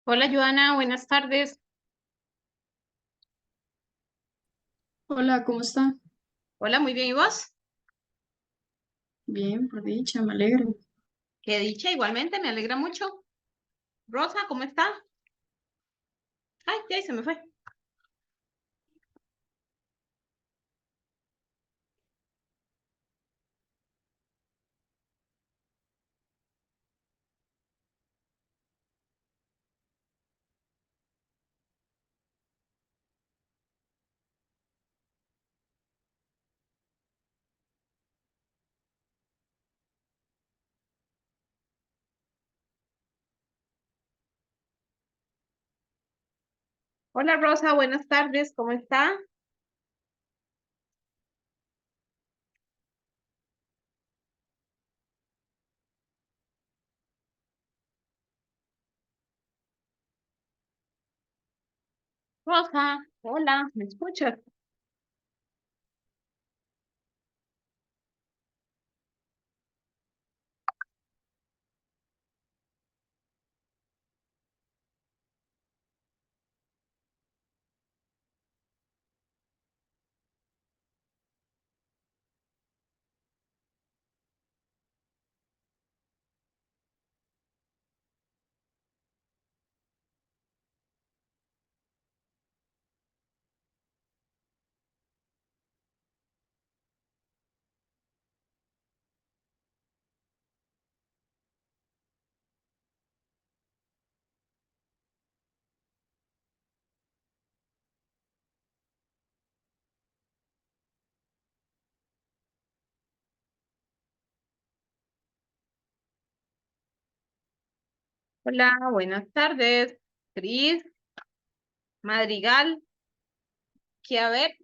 Hola, Joana, buenas tardes. Hola, ¿cómo está? Hola, muy bien, ¿y vos? Bien, por dicha, me alegro. Qué dicha, igualmente, me alegra mucho. Rosa, ¿cómo está? Ay, ya se me fue. Hola, Rosa, buenas tardes, ¿cómo está? Rosa, hola, ¿me escuchas? Hola, buenas tardes. Cris, Madrigal, que a ver.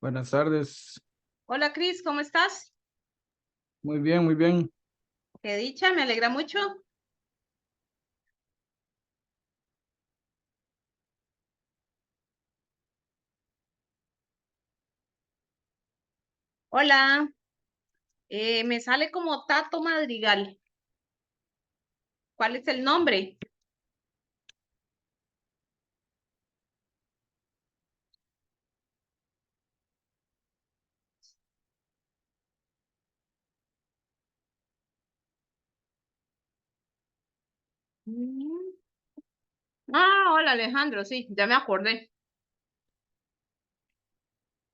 Buenas tardes. Hola, Cris, ¿cómo estás? Muy bien, muy bien. Qué dicha, me alegra mucho. Hola, me sale como Tato Madrigal. ¿Cuál es el nombre? Mm. Ah, hola, Alejandro, sí, ya me acordé.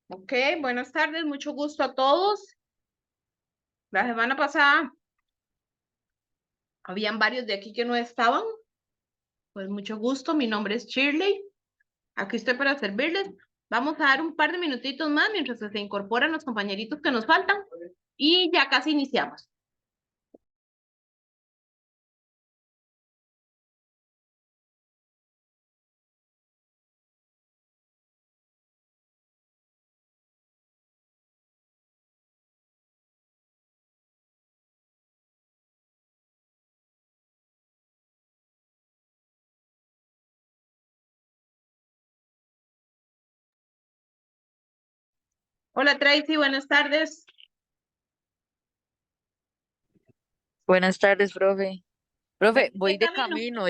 Ok, buenas tardes, mucho gusto a todos. La semana pasada habían varios de aquí que no estaban. Pues mucho gusto, mi nombre es Shirley. Aquí estoy para servirles. Vamos a dar un par de minutitos más mientras se incorporan los compañeritos que nos faltan y ya casi iniciamos. Hola Tracy, buenas tardes. Buenas tardes, profe. Profe, ¿Venís voy de de camino? camino,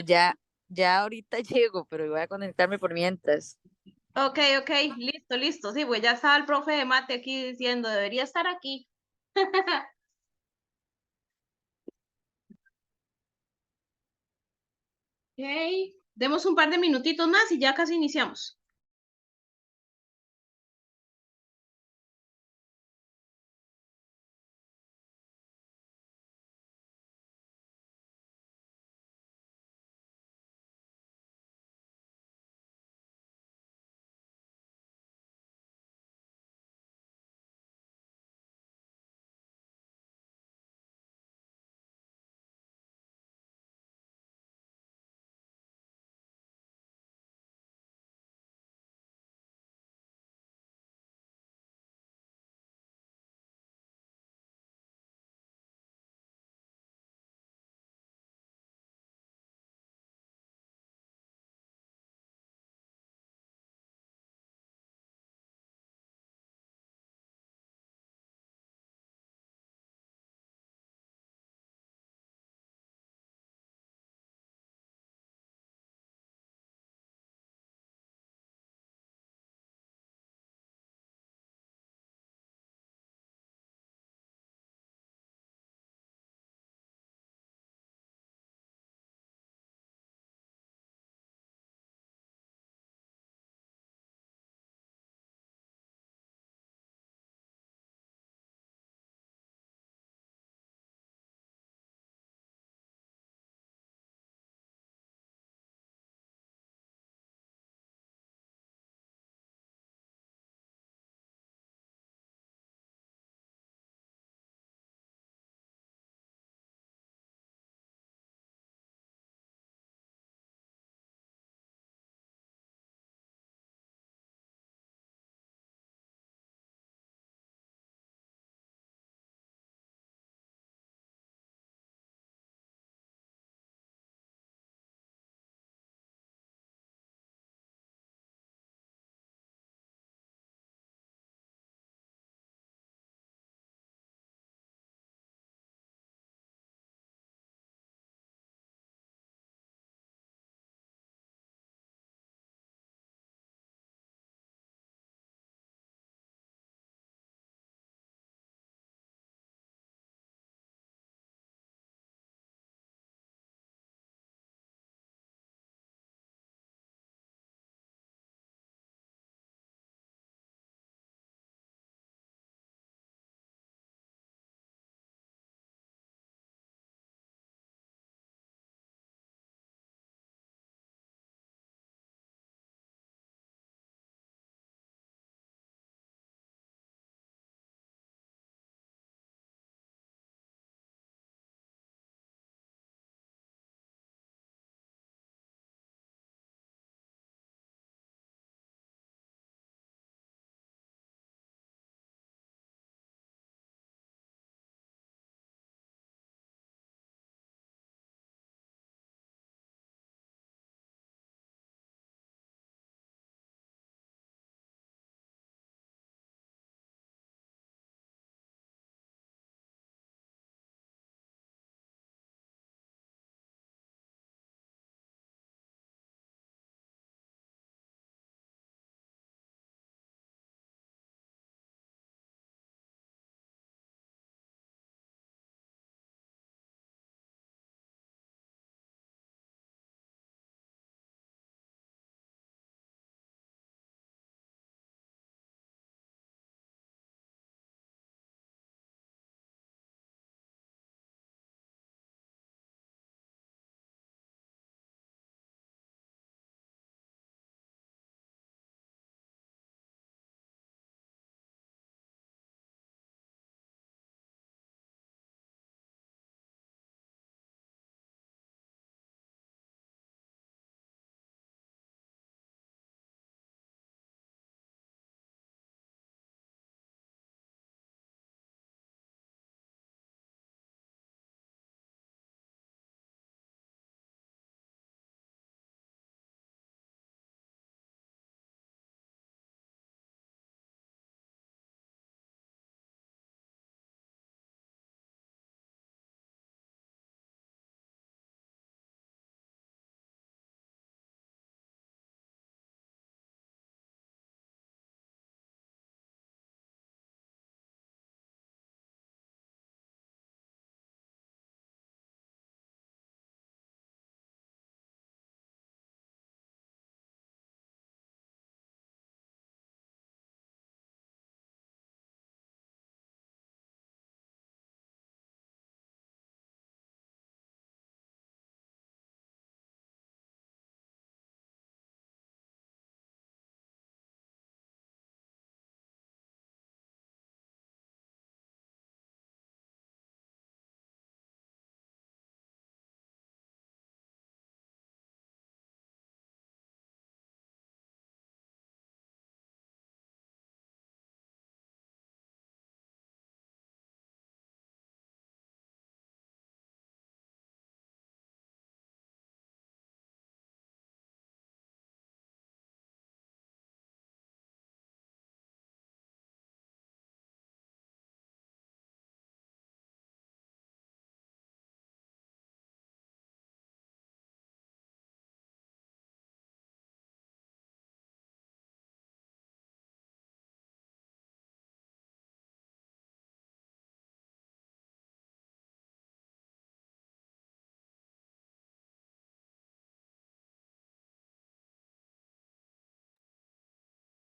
ya ahorita llego, pero voy a conectarme por mientras. Ok, ok, listo, listo. Sí, pues ya estaba el profe de mate aquí diciendo, debería estar aquí. Ok, demos un par de minutitos más y ya casi iniciamos.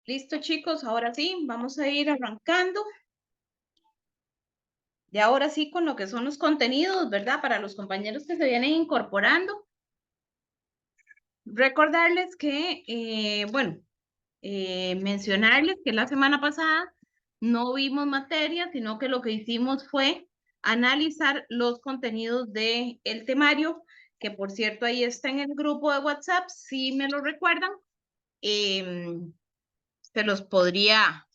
Listo, chicos, ahora sí, vamos a ir arrancando. Y ahora sí con lo que son los contenidos, ¿verdad? Para los compañeros que se vienen incorporando. Recordarles que, mencionarles que la semana pasada no vimos materia, sino que lo que hicimos fue analizar los contenidos del temario, que por cierto ahí está en el grupo de WhatsApp, si me lo recuerdan, se los podría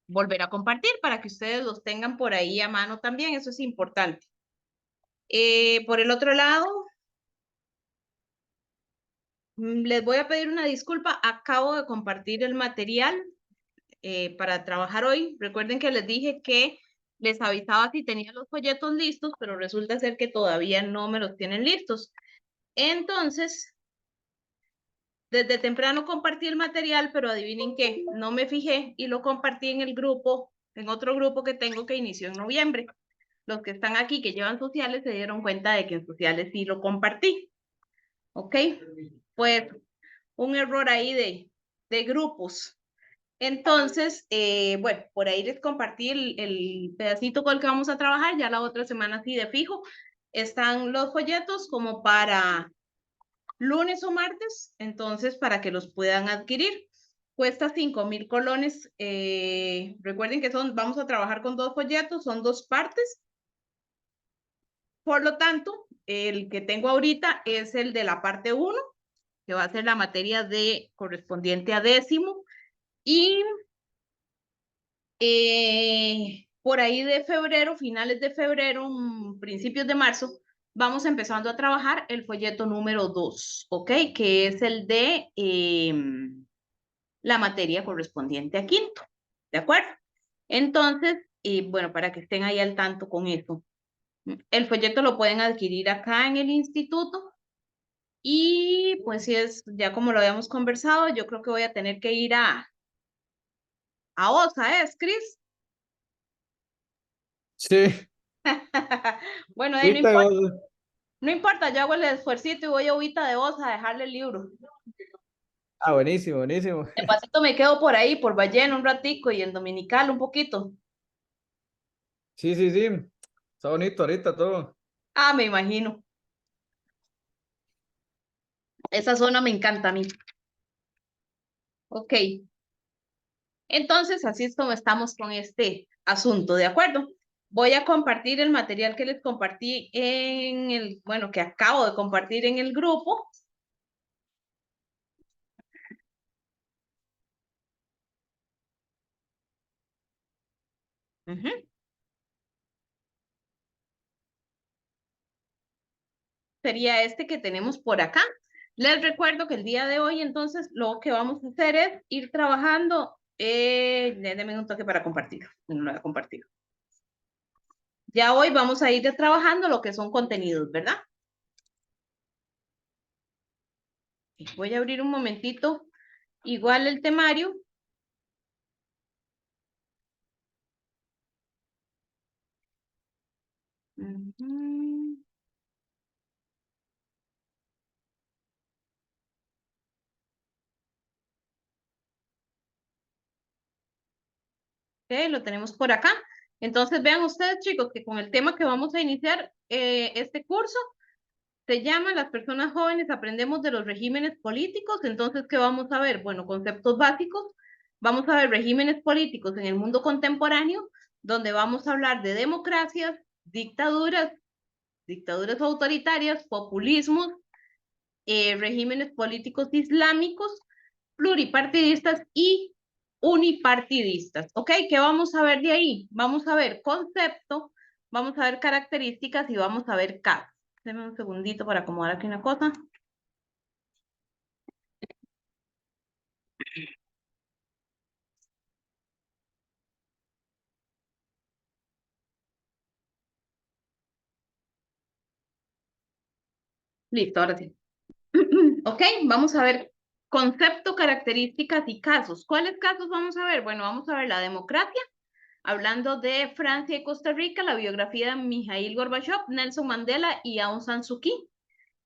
volver a compartir para que ustedes los tengan por ahí a mano también, eso es importante. Por el otro lado, les voy a pedir una disculpa, acabo de compartir el material para trabajar hoy. Recuerden que les dije que les avisaba si tenía los folletos listos, pero resulta ser que todavía no me los tienen listos. Entonces, desde temprano compartí el material, pero adivinen qué, no me fijé y lo compartí en el grupo, en otro grupo que tengo que inició en noviembre. Los que están aquí que llevan sociales se dieron cuenta de que en sociales sí lo compartí. ¿Ok? Pues un error ahí de grupos. Entonces, bueno, por ahí les compartí el pedacito con el que vamos a trabajar, ya la otra semana sí de fijo. Están los folletos como para lunes o martes, entonces para que los puedan adquirir. Cuesta 5,000 colones. Recuerden que vamos a trabajar con 2 folletos, son 2 partes. Por lo tanto, el que tengo ahorita es el de la parte 1, que va a ser la materia de correspondiente a 10º. Y por ahí de febrero, finales de febrero, principios de marzo, vamos empezando a trabajar el folleto número 2, ¿ok? Que es el de la materia correspondiente a 5º, ¿de acuerdo? Entonces, bueno, para que estén ahí al tanto con eso. El folleto lo pueden adquirir acá en el instituto y pues si es, ya como lo habíamos conversado, yo creo que voy a tener que ir a OSA, ¿es, Cris? Sí, Bueno, no ahorita importa. vos- No importa, yo hago el esfuercito y voy a Ubita de Osa a dejarle el libro. Ah, buenísimo, buenísimo. De pasito me quedo por ahí, por Ballena un ratico y en Dominical un poquito. Sí, sí, sí. Está bonito ahorita todo. Ah, me imagino. Esa zona me encanta a mí. Ok. Entonces, así es como estamos con este asunto, ¿de acuerdo? Voy a compartir el material que les compartí en el, bueno, que acabo de compartir en el grupo. Ujú. Sería este que tenemos por acá. Les recuerdo que el día de hoy, entonces, lo que vamos a hacer es ir trabajando. Denme un toque para compartir. No lo voy a compartir. Ya hoy vamos a ir trabajando lo que son contenidos, ¿verdad? Voy a abrir un momentito. Igual el temario. Ujú. Ok, lo tenemos por acá. Entonces, vean ustedes, chicos, que con el tema que vamos a iniciar este curso, se llama Las personas jóvenes aprendemos de los regímenes políticos. Entonces, ¿qué vamos a ver? Bueno, conceptos básicos. Vamos a ver regímenes políticos en el mundo contemporáneo, donde vamos a hablar de democracias, dictaduras, dictaduras autoritarias, populismos, regímenes políticos islámicos, pluripartidistas y unipartidistas. ¿Ok? ¿Qué vamos a ver de ahí? Vamos a ver concepto, vamos a ver características y vamos a ver casos. Denme un segundito para acomodar aquí una cosa. Listo, ahora sí. Ok, vamos a ver concepto, características y casos. ¿Cuáles casos vamos a ver? Bueno, vamos a ver la democracia, hablando de Francia y Costa Rica, la biografía de Mikhail Gorbachev, Nelson Mandela y Aung San Suu Kyi.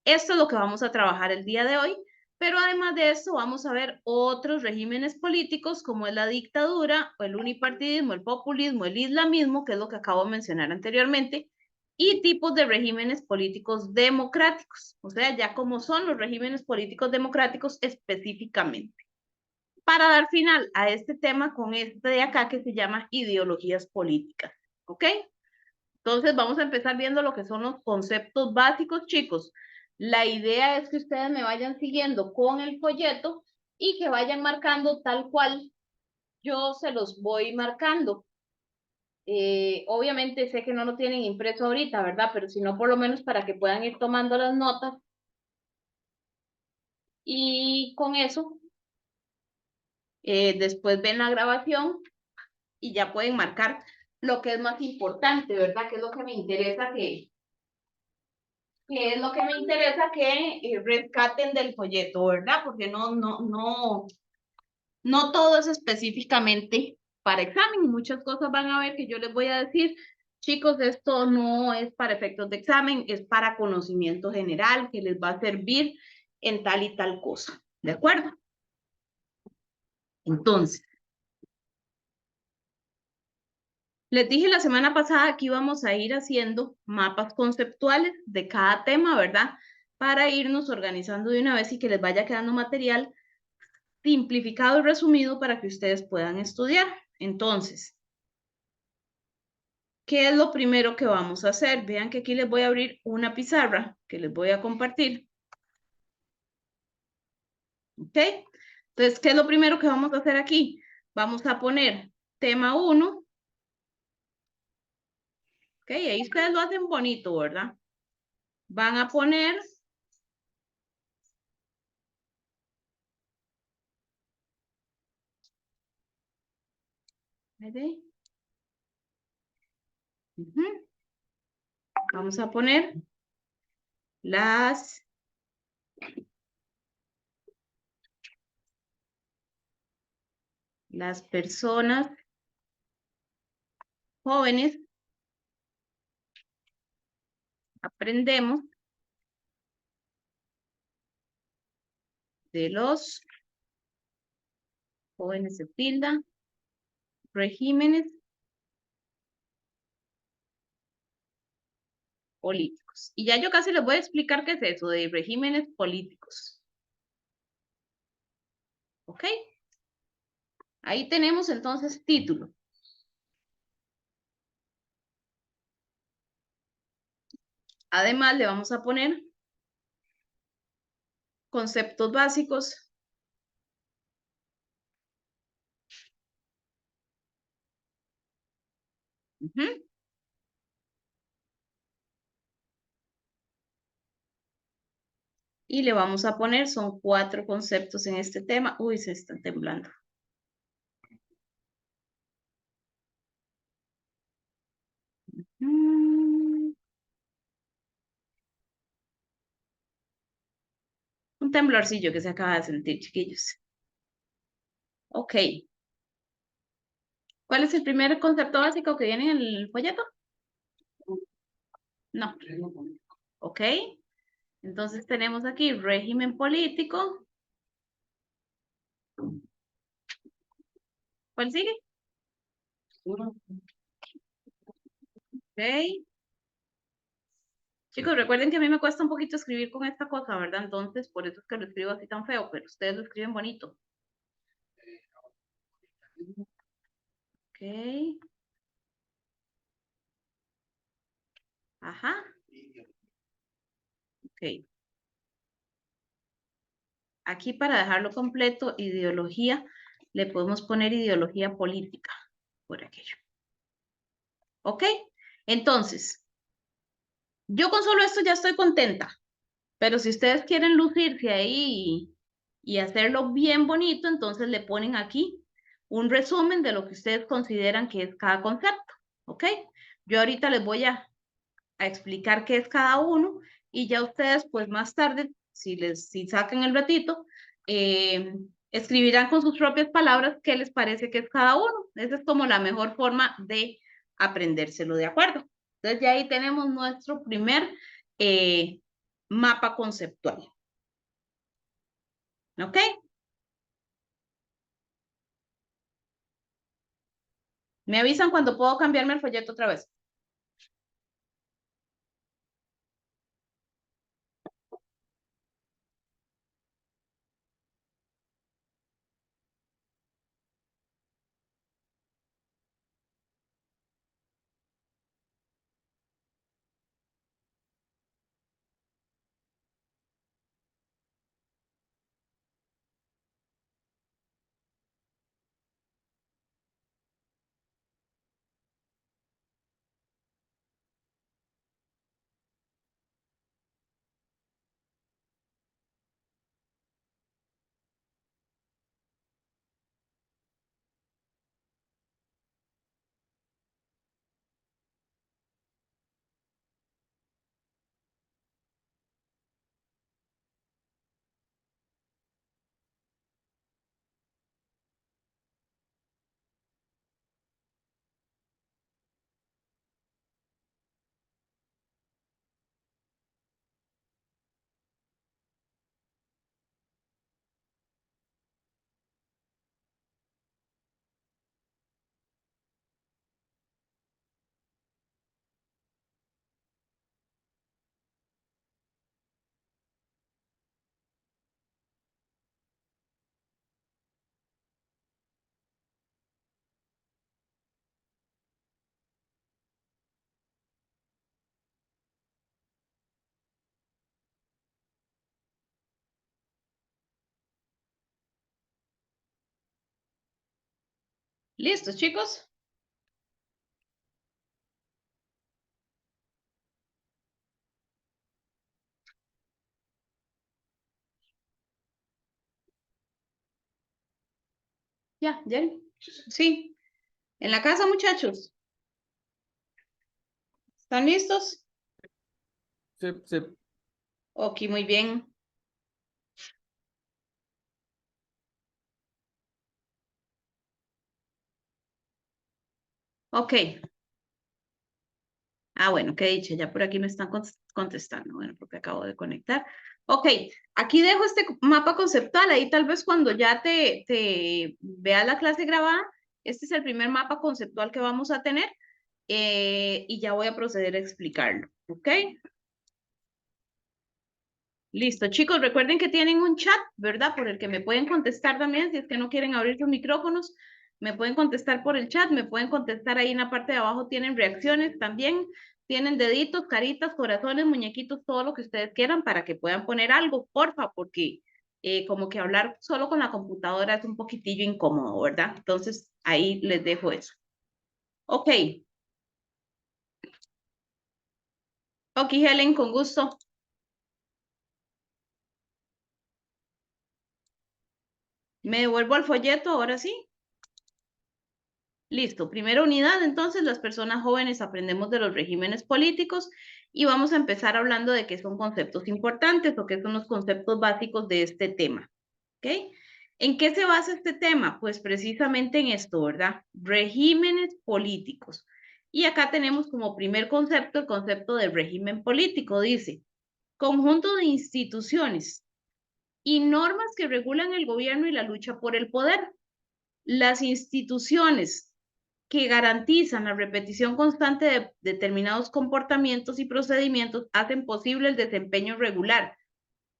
Esto es lo que vamos a trabajar el día de hoy. Pero además de eso, vamos a ver otros regímenes políticos como es la dictadura, o el unipartidismo, el populismo, el islamismo, que es lo que acabo de mencionar anteriormente, y tipos de regímenes políticos democráticos, o sea, ya como son los regímenes políticos democráticos específicamente. Para dar final a este tema con este de acá que se llama ideologías políticas, ¿ok? Entonces vamos a empezar viendo lo que son los conceptos básicos, chicos. La idea es que ustedes me vayan siguiendo con el folleto y que vayan marcando tal cual yo se los voy marcando. Obviamente sé que no lo tienen impreso ahorita, ¿verdad? Pero si no, por lo menos para que puedan ir tomando las notas. Y con eso, después ven la grabación y ya pueden marcar lo que es más importante, ¿verdad? Que es lo que me interesa que es lo que me interesa que rescaten del folleto, ¿verdad? Porque no todo es específicamente para examen. Muchas cosas van a ver que yo les voy a decir, chicos, esto no es para efectos de examen, es para conocimiento general que les va a servir en tal y tal cosa, ¿de acuerdo? Entonces, les dije la semana pasada que íbamos a ir haciendo mapas conceptuales de cada tema, ¿verdad? Para irnos organizando de una vez y que les vaya quedando material simplificado y resumido para que ustedes puedan estudiar. Entonces, ¿qué es lo primero que vamos a hacer? Vean que aquí les voy a abrir una pizarra que les voy a compartir. ¿Ok? Entonces, ¿qué es lo primero que vamos a hacer aquí? Vamos a poner tema 1. ¿Ok? Ahí ustedes lo hacen bonito, ¿verdad? Van a poner... Vamos a poner las personas jóvenes aprendemos de los jóvenes se tilda, regímenes políticos. Y ya yo casi les voy a explicar qué es eso de regímenes políticos. ¿Ok? Ahí tenemos entonces título. Además, le vamos a poner conceptos básicos. Y le vamos a poner, son 4 conceptos en este tema. Uy, se están temblando. Un temblorcillo que se acaba de sentir, chiquillos. Ok. ¿Cuál es el primer concepto básico que viene en el folleto? No. Ok. Entonces tenemos aquí régimen político. ¿Cuál sigue? Ok. Chicos, recuerden que a mí me cuesta un poquito escribir con esta cosa, ¿verdad? Entonces, por eso es que lo escribo así tan feo, pero ustedes lo escriben bonito. Ok. Ajá. Ok. Aquí para dejarlo completo, ideología, le podemos poner ideología política por aquello. ¿Ok? Entonces, yo con solo esto ya estoy contenta, pero si ustedes quieren lucirse ahí y hacerlo bien bonito, entonces le ponen aquí un resumen de lo que ustedes consideran que es cada concepto. ¿Ok? Yo ahorita les voy a explicar qué es cada uno y ya ustedes pues más tarde, si sacan el ratito, escribirán con sus propias palabras qué les parece que es cada uno. Esa es como la mejor forma de aprendérselo, ¿de acuerdo? Entonces ya ahí tenemos nuestro primer mapa conceptual. ¿Ok? Me avisan cuando puedo cambiarme el folleto otra vez. ¿Listos, chicos? Ya, Jenny. Sí. ¿En la casa, muchachos? ¿Están listos? Sí, sí. Ok, muy bien. Ok. Ah, bueno, qué dicha, ya por aquí me están contestando. Bueno, porque acabo de conectar. Ok, aquí dejo este mapa conceptual. Ahí tal vez cuando ya te veas la clase grabada, este es el primer mapa conceptual que vamos a tener y ya voy a proceder a explicarlo. Ok. Listo, chicos, recuerden que tienen un chat, ¿verdad? Por el que me pueden contestar también, si es que no quieren abrir sus micrófonos, me pueden contestar por el chat, me pueden contestar ahí en la parte de abajo, tienen reacciones también, tienen deditos, caritas, corazones, muñequitos, todo lo que ustedes quieran para que puedan poner algo, porfa, porque como que hablar solo con la computadora es un poquitillo incómodo, ¿verdad? Entonces, ahí les dejo eso. Ok. Ok, Helen, con gusto. Me devuelvo al folleto, ahora sí. Listo, primera unidad, entonces las personas jóvenes aprendemos de los regímenes políticos y vamos a empezar hablando de qué son conceptos importantes o qué son los conceptos básicos de este tema. ¿Ok? ¿En qué se basa este tema? Pues precisamente en esto, ¿verdad? Regímenes políticos. Y acá tenemos como primer concepto el concepto de régimen político. Dice, conjunto de instituciones y normas que regulan el gobierno y la lucha por el poder. Las instituciones que garantizan la repetición constante de determinados comportamientos y procedimientos hacen posible el desempeño regular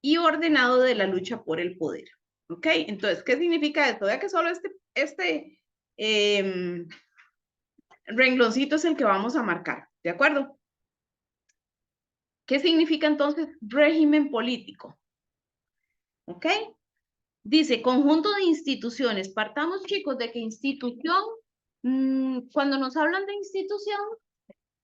y ordenado de la lucha por el poder. ¿Ok? Entonces, ¿qué significa esto? Vea que solo este rengloncito es el que vamos a marcar, ¿de acuerdo? ¿Qué significa entonces régimen político? ¿Ok? Dice, conjunto de instituciones. Partamos, chicos, de que institución, cuando nos hablan de institución,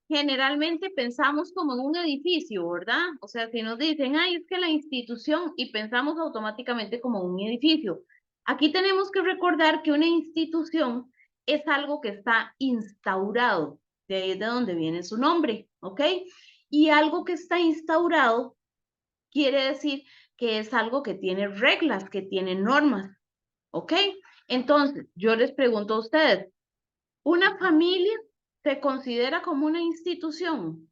generalmente pensamos como en un edificio, ¿verdad? O sea, si nos dicen, ay, es que la institución, y pensamos automáticamente como un edificio. Aquí tenemos que recordar que una institución es algo que está instaurado, de ahí es de donde viene su nombre, ¿ok? Y algo que está instaurado quiere decir que es algo que tiene reglas, que tiene normas, ¿ok? Entonces, yo les pregunto a ustedes, ¿una familia se considera como una institución?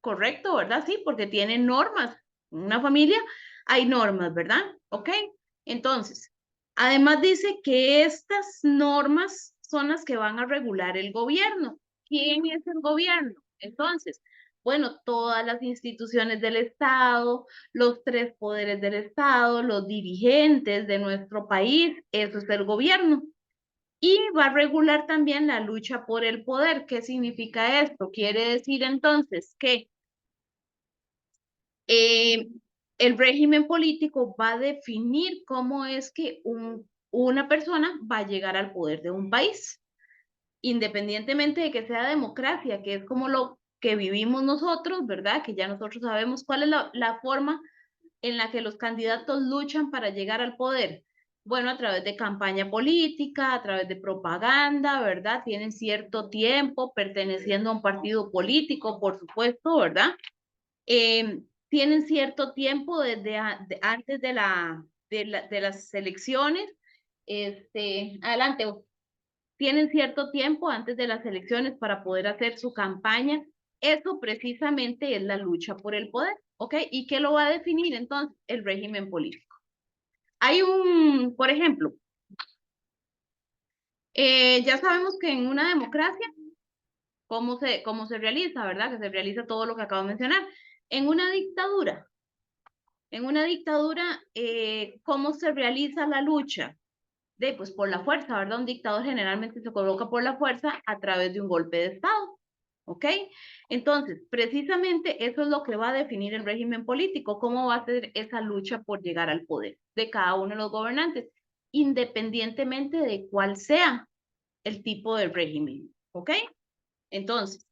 Correcto, ¿verdad? Sí, porque tiene normas. En una familia hay normas, ¿verdad? ¿ok? Entonces, además dice que estas normas son las que van a regular el gobierno. ¿Quién es el gobierno? Entonces, bueno, todas las instituciones del Estado, los tres poderes del Estado, los dirigentes de nuestro país, eso es el gobierno. Y va a regular también la lucha por el poder. ¿Qué significa esto? Quiere decir entonces que el régimen político va a definir cómo es que una persona va a llegar al poder de un país, independientemente de que sea democracia, que es como lo que vivimos nosotros, ¿verdad? Que ya nosotros sabemos cuál es la forma en la que los candidatos luchan para llegar al poder. Bueno, a través de campaña política, a través de propaganda, ¿verdad? Tienen cierto tiempo perteneciendo a un partido político, por supuesto, ¿verdad? Tienen cierto tiempo desde antes de las elecciones. Adelante. Tienen cierto tiempo antes de las elecciones para poder hacer su campaña. Eso precisamente es la lucha por el poder, ¿ok? ¿Y qué lo va a definir entonces? El régimen político. Hay por ejemplo, ya sabemos que en una democracia, cómo se realiza, ¿verdad? Que se realiza todo lo que acabo de mencionar. En una dictadura, ¿cómo se realiza la lucha? Pues por la fuerza, ¿verdad? Un dictador generalmente se coloca por la fuerza a través de un golpe de Estado, ¿ok? Entonces, precisamente eso es lo que va a definir el régimen político, cómo va a ser esa lucha por llegar al poder de cada uno de los gobernantes, independientemente de cuál sea el tipo de régimen, ¿ok? Entonces,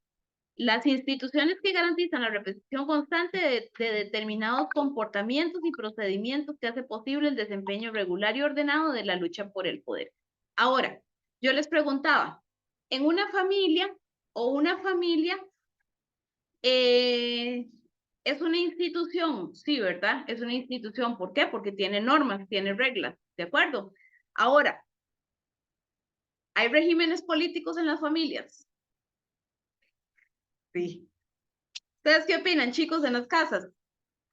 las instituciones que garantizan la repetición constante de determinados comportamientos y procedimientos que hace posible el desempeño regular y ordenado de la lucha por el poder. Ahora, yo les preguntaba, en una familia es una institución, sí, ¿verdad? Es una institución, ¿por qué? Porque tiene normas, tiene reglas, ¿de acuerdo? Ahora, ¿hay regímenes políticos en las familias? Sí. ¿Ustedes qué opinan, chicos, en las casas?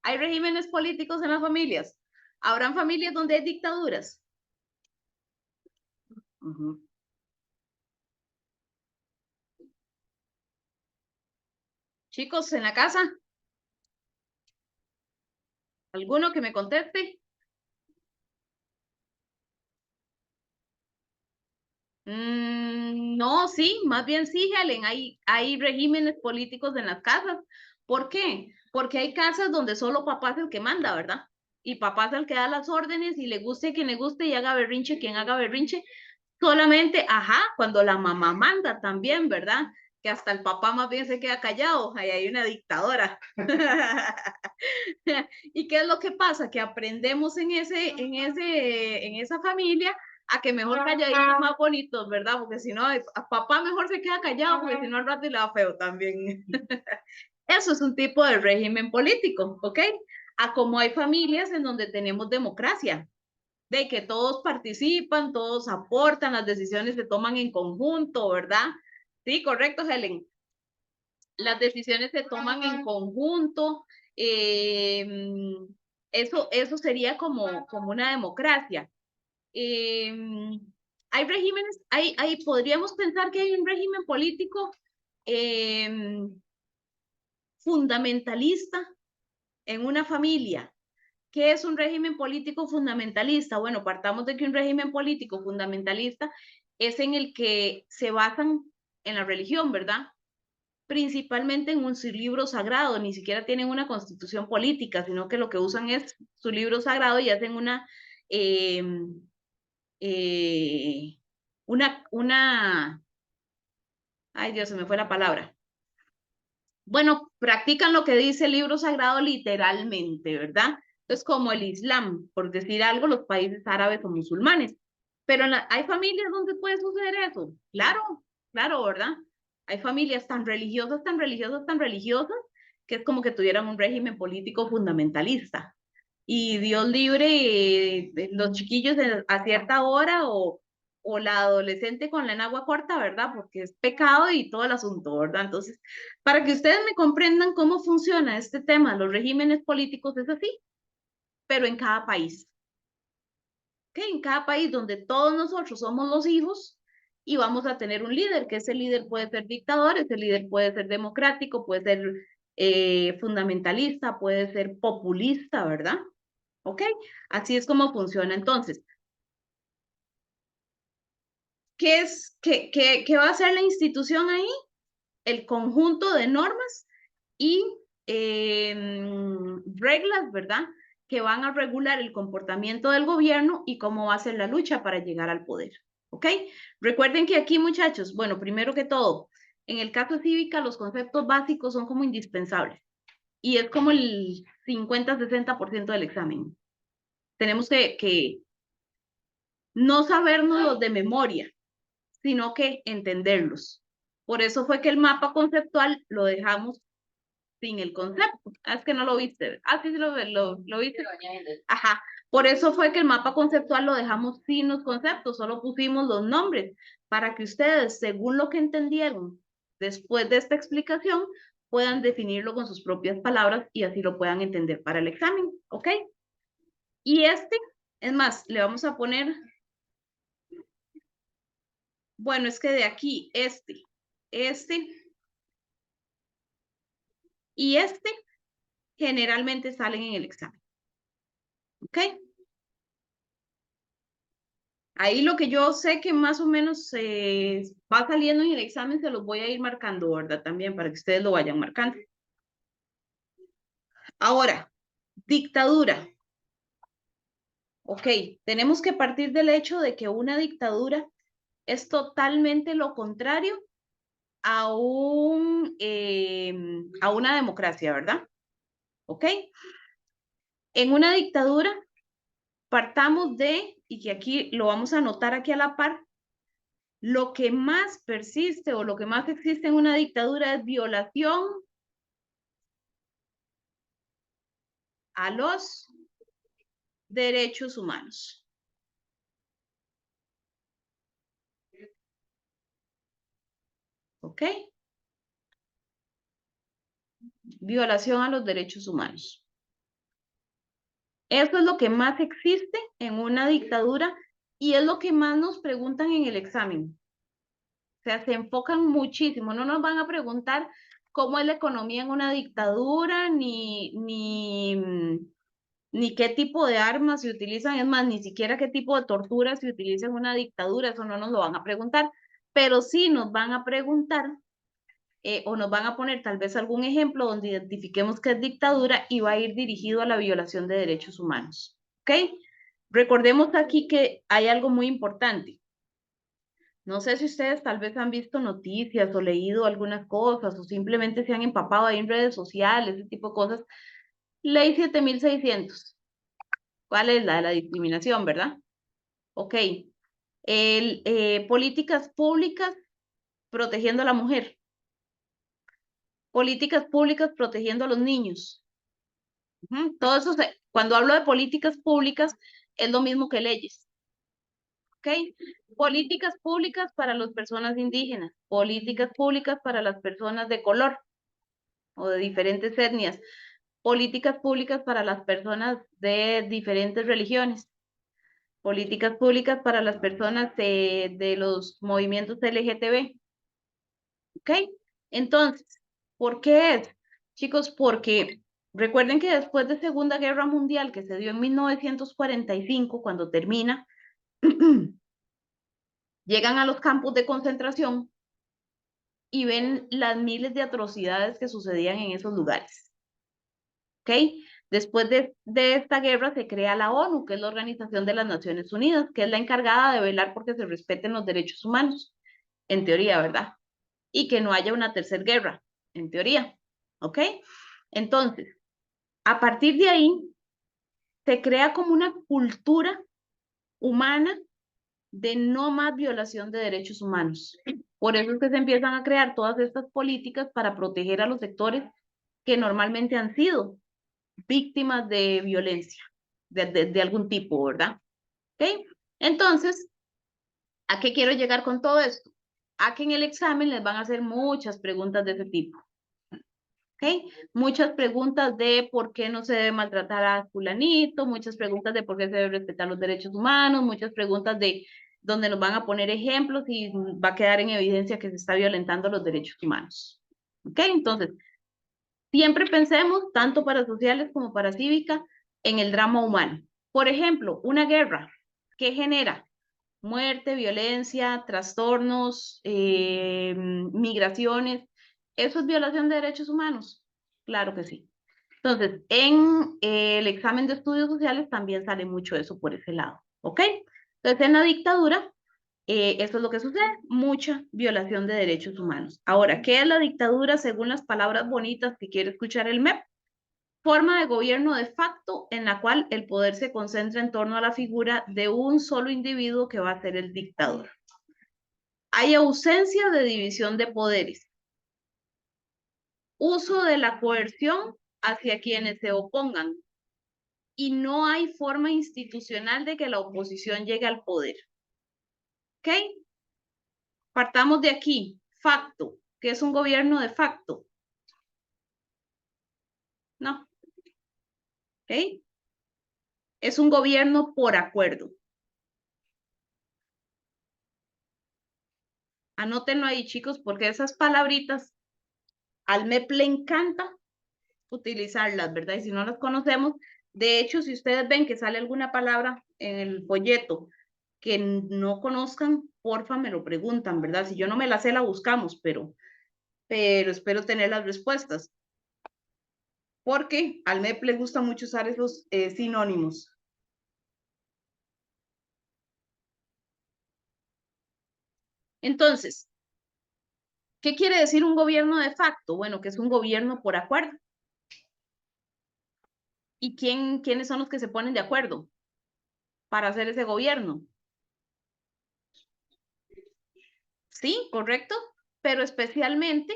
¿Hay regímenes políticos en las familias? ¿Habrán familias donde hay dictaduras? Chicos, en la casa, ¿alguno que me conteste? No, sí, más bien sí, Helen, hay regímenes políticos en las casas. ¿Por qué? Porque hay casas donde solo papá es el que manda, ¿verdad? Y papá es el que da las órdenes y le guste quien le guste y haga berrinche quien haga berrinche. Solamente, ajá, cuando la mamá manda también, ¿verdad? Que hasta el papá más bien se queda callado, ahí hay una dictadora. ¿Y qué es lo que pasa? Que aprendemos en esa familia a que mejor calladitos más bonitos, ¿verdad? Porque si no, a papá mejor se queda callado, porque si no al rato le da feo también. Eso es un tipo de régimen político, ¿ok? A como hay familias en donde tenemos democracia, de que todos participan, todos aportan, las decisiones se toman en conjunto, ¿verdad? Sí, correcto, Helen. Las decisiones se toman en conjunto. Eso sería como una democracia. Hay regímenes, podríamos pensar que hay un régimen político fundamentalista en una familia. ¿Qué es un régimen político fundamentalista? Bueno, partamos de que un régimen político fundamentalista es en el que se basan en la religión, ¿verdad? Principalmente en su libro sagrado, ni siquiera tienen una constitución política, sino que lo que usan es su libro sagrado y hacen eh, ay Dios, se me fue la palabra. Bueno, practican lo que dice el libro sagrado literalmente, ¿verdad? Es como el Islam, por decir algo, los países árabes o musulmanes. Pero hay familias donde puede suceder eso. Claro, claro, ¿verdad? Hay familias tan religiosas, tan religiosas, tan religiosas, que es como que tuvieran un régimen político fundamentalista. Y Dios libre, los chiquillos a cierta hora o la adolescente con la enagua corta, ¿verdad? Porque es pecado y todo el asunto, ¿verdad? Entonces, para que ustedes me comprendan cómo funciona este tema, los regímenes políticos es así, pero en cada país. ¿Ok? En cada país donde todos nosotros somos los hijos y vamos a tener un líder, que ese líder puede ser dictador, ese líder puede ser democrático, puede ser fundamentalista, puede ser populista, ¿verdad? ¿Ok? Así es como funciona. Entonces, ¿qué va a hacer la institución ahí? El conjunto de normas y reglas, ¿verdad? Que van a regular el comportamiento del gobierno y cómo va a ser la lucha para llegar al poder. ¿Ok? Recuerden que aquí, muchachos, bueno, primero que todo, en el caso cívica, los conceptos básicos son como indispensables y es como el 50-60% del examen. Tenemos que no sabernos de memoria, sino que entenderlos. Por eso fue que el mapa conceptual lo dejamos sin el concepto. Ah, es que no lo viste. Ah, sí, lo viste. Ajá. Por eso fue que el mapa conceptual lo dejamos sin los conceptos, solo pusimos los nombres para que ustedes, según lo que entendieron después de esta explicación, puedan definirlo con sus propias palabras y así lo puedan entender para el examen, ¿ok? Y es más, le vamos a poner, bueno, es que de aquí, este y generalmente salen en el examen, ¿ok? Ahí lo que yo sé que más o menos va saliendo en el examen, se los voy a ir marcando, ¿verdad? También para que ustedes lo vayan marcando. Ahora, dictadura. Ok, tenemos que partir del hecho de que una dictadura es totalmente lo contrario a una democracia, ¿verdad? Ok. En una dictadura partamos y que aquí lo vamos a anotar aquí a la par, lo que más persiste o lo que más existe en una dictadura es violación a los derechos humanos. ¿Ok? Violación a los derechos humanos. Eso es lo que más existe en una dictadura y es lo que más nos preguntan en el examen. O sea, se enfocan muchísimo. No nos van a preguntar cómo es la economía en una dictadura, ni qué tipo de armas se utilizan, es más, ni siquiera qué tipo de tortura se utiliza en una dictadura, eso no nos lo van a preguntar, pero sí nos van a preguntar o nos van a poner tal vez algún ejemplo donde identifiquemos que es dictadura y va a ir dirigido a la violación de derechos humanos. ¿Ok? Recordemos aquí que hay algo muy importante. No sé si ustedes tal vez han visto noticias o leído algunas cosas o simplemente se han empapado ahí en redes sociales, ese tipo de cosas. Ley 7600. ¿Cuál es la de la discriminación, verdad? Ok. Políticas públicas protegiendo a la mujer. Políticas públicas protegiendo a los niños. Todo eso, cuando hablo de políticas públicas, es lo mismo que leyes. ¿Ok? Políticas públicas para las personas indígenas, políticas públicas para las personas de color o de diferentes etnias, políticas públicas para las personas de diferentes religiones, políticas públicas para las personas de los movimientos LGTB. ¿Ok? Entonces, ¿por qué es? Chicos, porque recuerden que después de Segunda Guerra Mundial, que se dio en 1945, cuando termina, llegan a los campos de concentración y ven las miles de atrocidades que sucedían en esos lugares. ¿Ok? Después de esta guerra se crea la ONU, que es la Organización de las Naciones Unidas, que es la encargada de velar porque se respeten los derechos humanos, en teoría, ¿verdad? Y que no haya una tercera guerra, en teoría. ¿Ok? Entonces, a partir de ahí, se crea como una cultura humana de no más violación de derechos humanos. Por eso es que se empiezan a crear todas estas políticas para proteger a los sectores que normalmente han sido víctimas de violencia de algún tipo, ¿verdad? ¿Ok? Entonces, ¿a qué quiero llegar con todo esto? A que en el examen les van a hacer muchas preguntas de ese tipo. ¿Ok? ¿Ok? Muchas preguntas de por qué no se debe maltratar a fulanito, muchas preguntas de por qué se debe respetar los derechos humanos, muchas preguntas de donde nos van a poner ejemplos y va a quedar en evidencia que se está violentando los derechos humanos. ¿Ok? Entonces, siempre pensemos, tanto para sociales como para cívica, en el drama humano. Por ejemplo, una guerra, ¿qué genera? Muerte, violencia, trastornos, migraciones. ¿Eso es violación de derechos humanos? Claro que sí. Entonces, en el examen de estudios sociales también sale mucho eso por ese lado, ¿ok? Entonces, en la dictadura, eso es lo que sucede, mucha violación de derechos humanos. Ahora, ¿qué es la dictadura según las palabras bonitas que quiere escuchar el MEP? Forma de gobierno de facto en la cual el poder se concentra en torno a la figura de un solo individuo que va a ser el dictador. Hay ausencia de división de poderes. Uso de la coerción hacia quienes se opongan. Y no hay forma institucional de que la oposición llegue al poder. ¿Ok? Partamos de aquí. Facto. ¿Qué es un gobierno de facto? No. ¿Ok? Es un gobierno por acuerdo. Anótenlo ahí, chicos, porque esas palabritas al MEP le encanta utilizarlas, ¿verdad? Y si no las conocemos, de hecho, si ustedes ven que sale alguna palabra en el folleto que no conozcan, porfa, me lo preguntan, ¿verdad? Si yo no me la sé, la buscamos, pero espero tener las respuestas. Porque al MEP le gusta mucho usar esos sinónimos. Entonces, ¿qué quiere decir un gobierno de facto? Bueno, que es un gobierno por acuerdo. ¿Y quiénes son los que se ponen de acuerdo para hacer ese gobierno? Sí, correcto, pero especialmente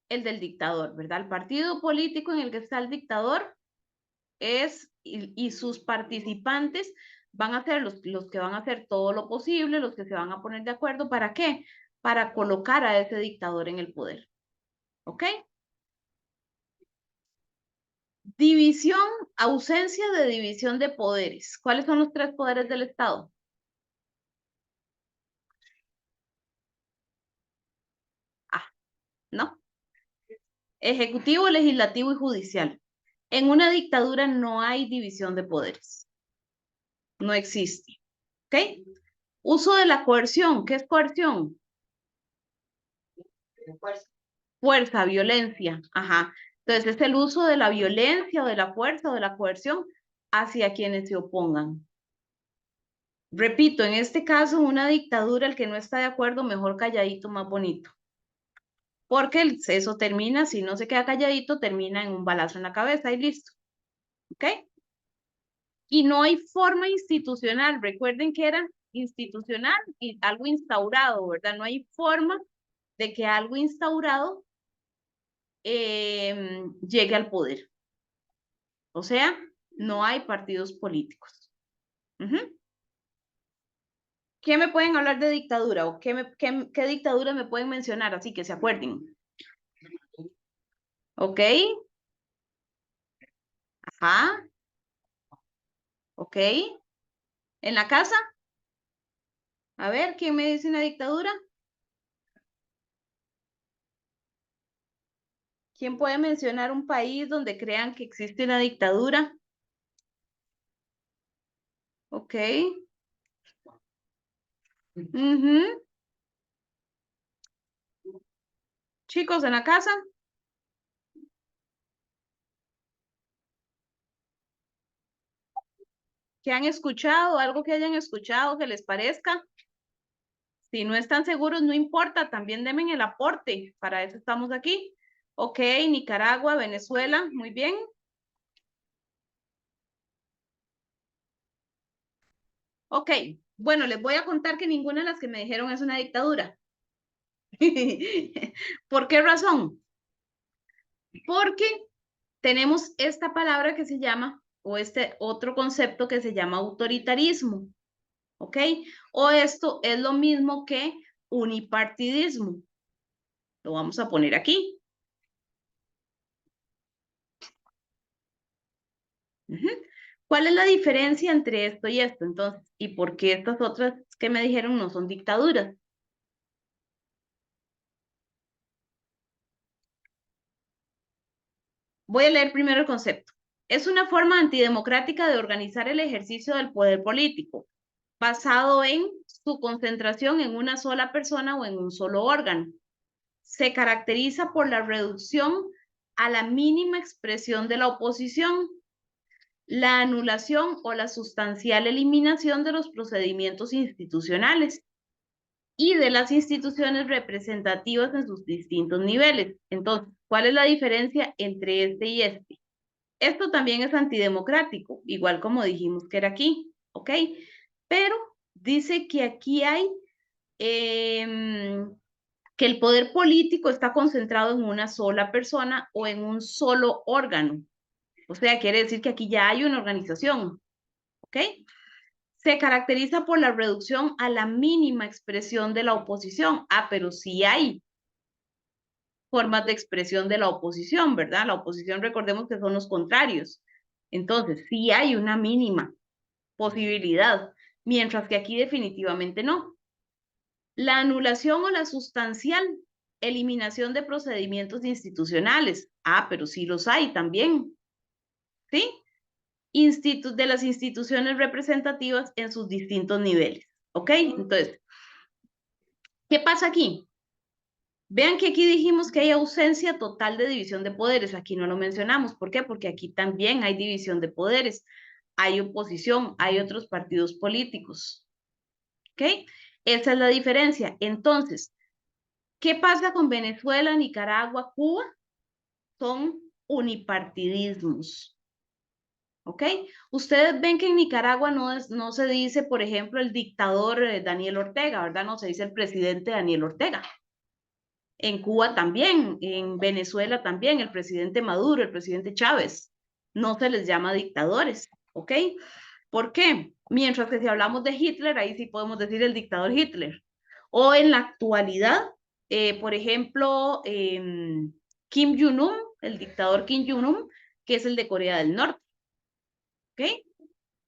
el del dictador, ¿verdad? El partido político en el que está el dictador es, y sus participantes van a ser los que van a hacer todo lo posible, los que se van a poner de acuerdo, ¿para qué? Para colocar a ese dictador en el poder. ¿Ok? División, ausencia de división de poderes. ¿Cuáles son los tres poderes del Estado? Ah, ¿no? Ejecutivo, legislativo y judicial. En una dictadura no hay división de poderes. No existe. ¿Ok? Uso de la coerción. ¿Qué es coerción? Fuerza, violencia. Ajá. Entonces es el uso de la violencia o de la fuerza o de la coerción hacia quienes se opongan. Repito, en este caso, una dictadura, el que no está de acuerdo, mejor calladito, más bonito. Porque eso termina, si no se queda calladito, termina en un balazo en la cabeza y listo. ¿Ok? Y no hay forma institucional. Recuerden que era institucional y algo instaurado, ¿verdad? No hay forma de que algo instaurado llegue al poder. O sea, no hay partidos políticos. ¿Qué me pueden hablar de dictadura? ¿O qué dictadura me pueden mencionar? Así que se acuerden. ¿Ok? Ajá. ¿Ok? ¿En la casa? A ver, ¿quién me dice una dictadura? ¿Quién puede mencionar un país donde crean que existe una dictadura? Ok. Chicos, ¿en la casa? ¿Qué han escuchado? ¿Algo que hayan escuchado que les parezca? Si no están seguros, no importa, también denme el aporte, para eso estamos aquí. Ok, Nicaragua, Venezuela, muy bien. Ok, bueno, les voy a contar que ninguna de las que me dijeron es una dictadura. ¿Por qué razón? Porque tenemos esta palabra que se llama, o este otro concepto que se llama autoritarismo. ¿Ok? O esto es lo mismo que unipartidismo. Lo vamos a poner aquí. Ujú. ¿Cuál es la diferencia entre esto y esto? Entonces, ¿y por qué estas otras que me dijeron no son dictaduras? Voy a leer primero el concepto. Es una forma antidemocrática de organizar el ejercicio del poder político, basado en su concentración en una sola persona o en un solo órgano. Se caracteriza por la reducción a la mínima expresión de la oposición, la anulación o la sustancial eliminación de los procedimientos institucionales y de las instituciones representativas en sus distintos niveles. Entonces, ¿cuál es la diferencia entre este y este? Esto también es antidemocrático, igual como dijimos que era aquí, ¿ok? Pero dice que aquí hay que el poder político está concentrado en una sola persona o en un solo órgano. O sea, quiere decir que aquí ya hay una organización, ¿ok? Se caracteriza por la reducción a la mínima expresión de la oposición. Ah, pero sí hay formas de expresión de la oposición, ¿verdad? La oposición, recordemos que son los contrarios. Entonces, sí hay una mínima posibilidad, mientras que aquí definitivamente no. La anulación o la sustancial eliminación de procedimientos institucionales. Ah, pero sí los hay también, ¿sí? De las instituciones representativas en sus distintos niveles, ¿ok? Entonces, ¿qué pasa aquí? Vean que aquí dijimos que hay ausencia total de división de poderes. Aquí no lo mencionamos. ¿Por qué? Porque aquí también hay división de poderes. Hay oposición, hay otros partidos políticos. ¿Ok? Esa es la diferencia. Entonces, ¿qué pasa con Venezuela, Nicaragua, Cuba? Son unipartidismos. ¿Ok? Ustedes ven que en Nicaragua no se dice, por ejemplo, el dictador Daniel Ortega, ¿verdad? No se dice el presidente Daniel Ortega. En Cuba también, en Venezuela también, el presidente Maduro, el presidente Chávez, no se les llama dictadores, ¿ok? ¿Por qué? Mientras que si hablamos de Hitler, ahí sí podemos decir el dictador Hitler. O en la actualidad, por ejemplo, Kim Jong-un, el dictador Kim Jong-un, que es el de Corea del Norte, ¿ok?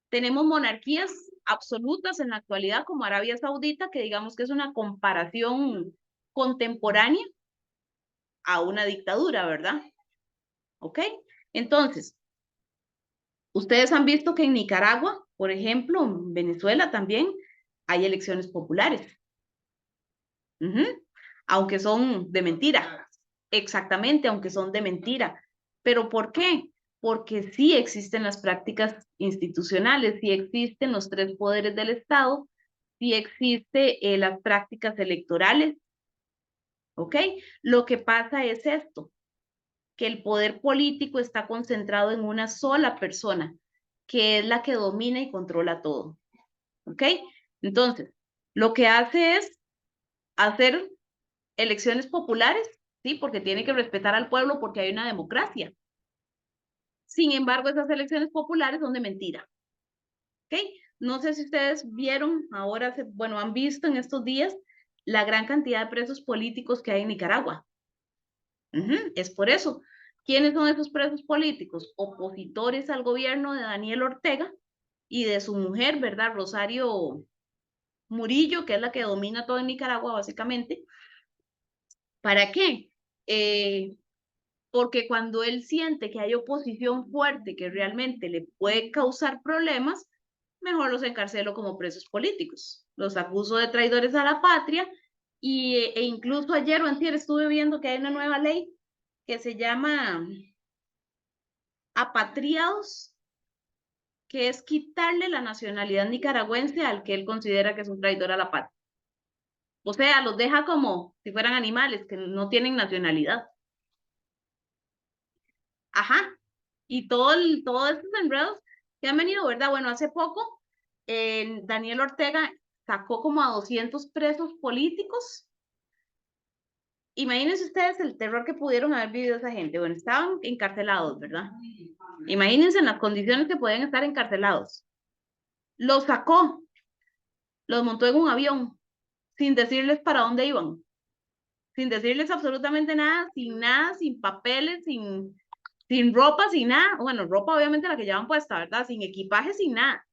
Tenemos monarquías absolutas en la actualidad como Arabia Saudita, que digamos que es una comparación contemporánea a una dictadura, ¿verdad? ¿Ok? Entonces, ustedes han visto que en Nicaragua, por ejemplo, en Venezuela también, hay elecciones populares. Aunque son de mentira. Exactamente, aunque son de mentira. ¿Pero por qué? Porque sí existen las prácticas institucionales, sí existen los tres poderes del Estado, sí existe las prácticas electorales, ¿ok? Lo que pasa es esto, que el poder político está concentrado en una sola persona, que es la que domina y controla todo. ¿Ok? Entonces, lo que hace es hacer elecciones populares, ¿sí? Porque tiene que respetar al pueblo porque hay una democracia. Sin embargo, esas elecciones populares son de mentira. ¿Ok? No sé si ustedes vieron ahora, bueno, han visto en estos días la gran cantidad de presos políticos que hay en Nicaragua. Es por eso. ¿Quiénes son esos presos políticos? Opositores al gobierno de Daniel Ortega y de su mujer, ¿verdad? Rosario Murillo, que es la que domina todo en Nicaragua, básicamente. ¿Para qué? Porque cuando él siente que hay oposición fuerte que realmente le puede causar problemas, mejor los encarcelo como presos políticos. Los acuso de traidores a la patria e incluso ayer o antier estuve viendo que hay una nueva ley que se llama apatriados, que es quitarle la nacionalidad nicaragüense al que él considera que es un traidor a la patria. O sea, los deja como si fueran animales que no tienen nacionalidad. Ajá. Y todos estos enredos que han venido, ¿verdad? Bueno, hace poco Daniel Ortega sacó como a 200 presos políticos. Imagínense ustedes el terror que pudieron haber vivido esa gente. Bueno, estaban encarcelados, ¿verdad? Imagínense en las condiciones que podían estar encarcelados. Los sacó, los montó en un avión, sin decirles para dónde iban, sin decirles absolutamente nada, sin papeles, sin sin ropa, sin nada. Bueno, ropa obviamente la que llevan puesta, ¿verdad? Sin equipaje, sin nada.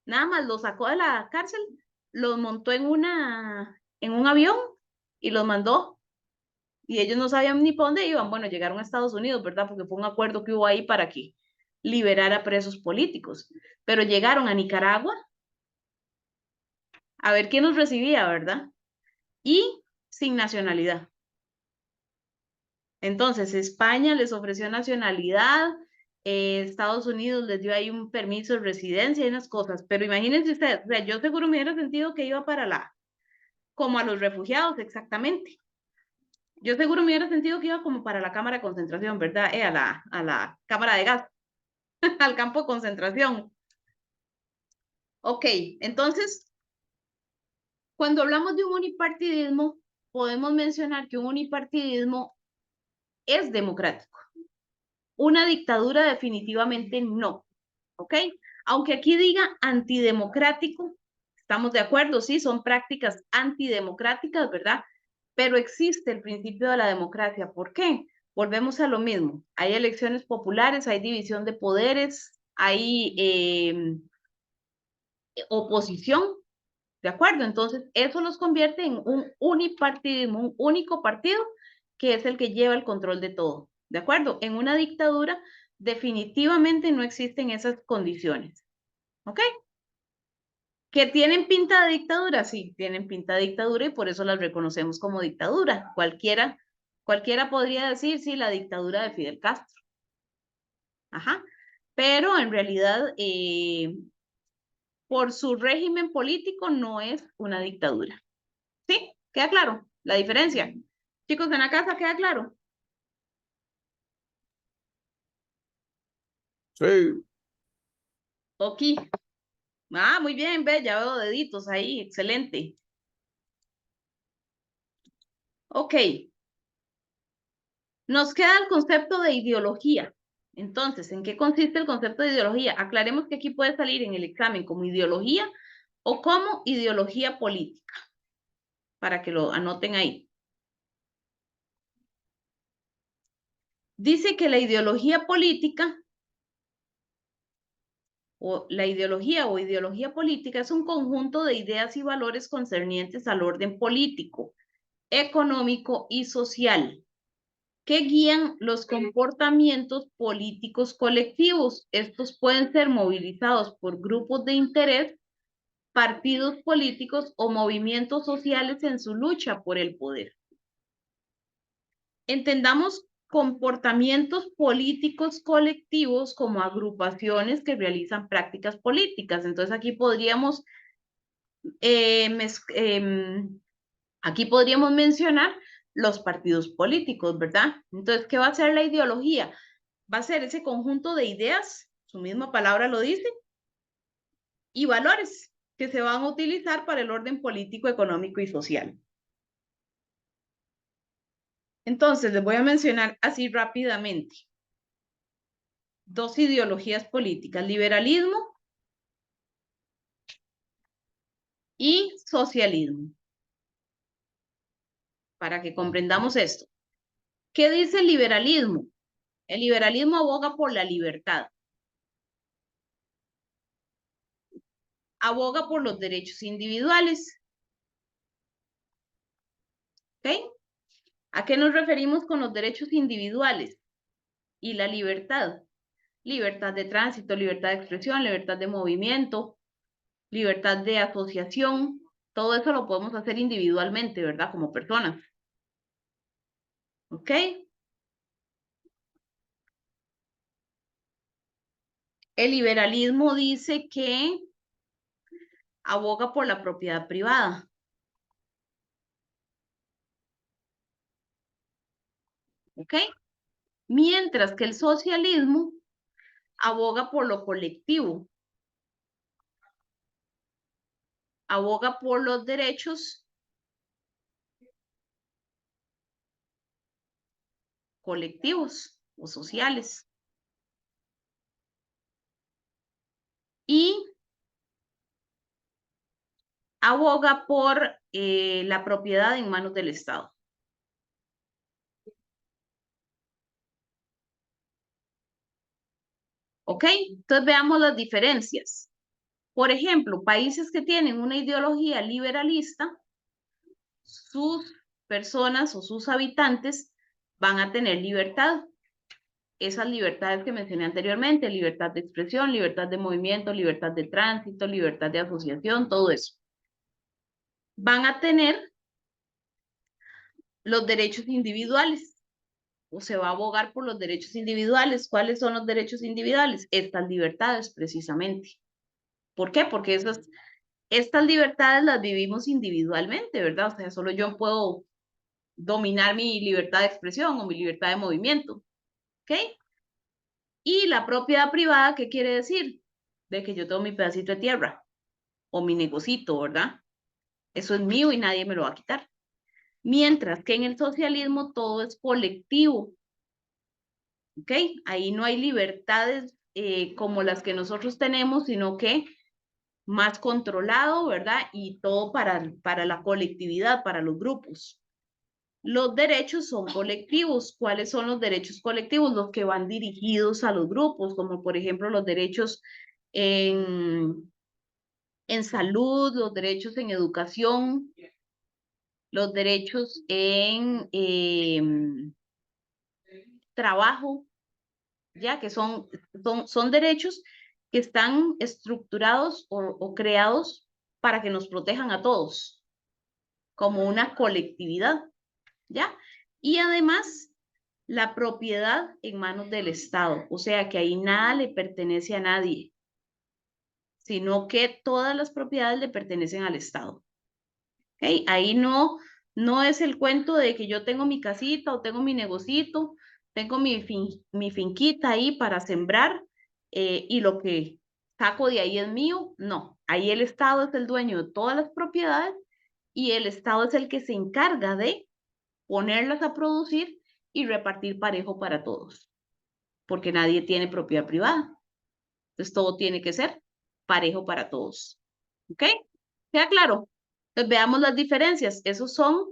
Nada más los sacó de la cárcel, los montó en un avión y los mandó. Y ellos no sabían ni para dónde iban. Bueno, llegaron a Estados Unidos, ¿verdad? Porque fue un acuerdo que hubo ahí para que liberara presos políticos. Pero llegaron a Nicaragua a ver quién los recibía, ¿verdad? Y sin nacionalidad. Entonces, España les ofreció nacionalidad, Estados Unidos les dio ahí un permiso de residencia y unas cosas, pero imagínense ustedes, o sea, yo seguro me hubiera sentido que iba como a los refugiados, exactamente. Yo seguro me hubiera sentido que iba como para la cámara de concentración, ¿verdad? A la cámara de gas, al campo de concentración. Ok, entonces, cuando hablamos de un unipartidismo, podemos mencionar que un unipartidismo es democrático. Una dictadura definitivamente no, ¿ok? Aunque aquí diga antidemocrático, estamos de acuerdo, sí, son prácticas antidemocráticas, ¿verdad? Pero existe el principio de la democracia. ¿Por qué? Volvemos a lo mismo. Hay elecciones populares, hay división de poderes, hay oposición, ¿de acuerdo? Entonces, eso los convierte en un unipartidismo, un único partido que es el que lleva el control de todo, ¿de acuerdo? En una dictadura definitivamente no existen esas condiciones, ¿ok? ¿Que tienen pinta de dictadura? Sí, tienen pinta de dictadura y por eso las reconocemos como dictadura. Cualquiera podría decir, sí, la dictadura de Fidel Castro. Ajá. Pero en realidad, por su régimen político, no es una dictadura. ¿Sí? ¿Queda claro la diferencia? Chicos, en la casa, ¿queda claro? Sí. Ok. Ah, muy bien, ve, ya veo deditos ahí, excelente. Ok. Nos queda el concepto de ideología. Entonces, ¿en qué consiste el concepto de ideología? Aclaremos que aquí puede salir en el examen como ideología o como ideología política, para que lo anoten ahí. Dice que la ideología política o la ideología o ideología política es un conjunto de ideas y valores concernientes al orden político, económico y social que guían los comportamientos políticos colectivos. Estos pueden ser movilizados por grupos de interés, partidos políticos o movimientos sociales en su lucha por el poder. Entendamos comportamientos políticos colectivos como agrupaciones que realizan prácticas políticas. Entonces aquí podríamos mencionar los partidos políticos, ¿verdad? Entonces, ¿qué va a ser la ideología? Va a ser ese conjunto de ideas, su misma palabra lo dice, y valores que se van a utilizar para el orden político, económico y social. Entonces, les voy a mencionar así rápidamente dos ideologías políticas, liberalismo y socialismo, para que comprendamos esto. ¿Qué dice el liberalismo? El liberalismo aboga por la libertad, aboga por los derechos individuales. ¿Ok? ¿A qué nos referimos con los derechos individuales y la libertad? Libertad de tránsito, libertad de expresión, libertad de movimiento, libertad de asociación. Todo eso lo podemos hacer individualmente, ¿verdad? Como personas. ¿Ok? El liberalismo dice que aboga por la propiedad privada. ¿Ok? Mientras que el socialismo aboga por lo colectivo, aboga por los derechos colectivos o sociales. Y aboga por la propiedad en manos del Estado. ¿Ok? Entonces veamos las diferencias. Por ejemplo, países que tienen una ideología liberalista, sus personas o sus habitantes van a tener libertad. Esas libertades que mencioné anteriormente, libertad de expresión, libertad de movimiento, libertad de tránsito, libertad de asociación, todo eso. Van a tener los derechos individuales, o se va a abogar por los derechos individuales. ¿Cuáles son los derechos individuales? Estas libertades, precisamente. ¿Por qué? Porque estas libertades las vivimos individualmente, ¿verdad? O sea, solo yo puedo dominar mi libertad de expresión o mi libertad de movimiento, ¿ok? Y la propiedad privada, ¿qué quiere decir? De que yo tengo mi pedacito de tierra o mi negocito, ¿verdad? Eso es mío y nadie me lo va a quitar. Mientras que en el socialismo todo es colectivo, ¿ok? Ahí no hay libertades como las que nosotros tenemos, sino que más controlado, ¿verdad? Y todo para la colectividad, para los grupos. Los derechos son colectivos. ¿Cuáles son los derechos colectivos? Los que van dirigidos a los grupos, como por ejemplo los derechos en salud, los derechos en educación, los derechos en trabajo, ya que son derechos que están estructurados o creados para que nos protejan a todos, como una colectividad, ¿ya? Y además, la propiedad en manos del Estado, o sea que ahí nada le pertenece a nadie, sino que todas las propiedades le pertenecen al Estado. ¿Okay? Ahí no es el cuento de que yo tengo mi casita o tengo mi negocito, tengo mi finquita ahí para sembrar y lo que saco de ahí es mío. No, ahí el Estado es el dueño de todas las propiedades y el Estado es el que se encarga de ponerlas a producir y repartir parejo para todos, porque nadie tiene propiedad privada. Entonces todo tiene que ser parejo para todos. ¿Ok? ¿Queda claro? Entonces veamos las diferencias. Esos son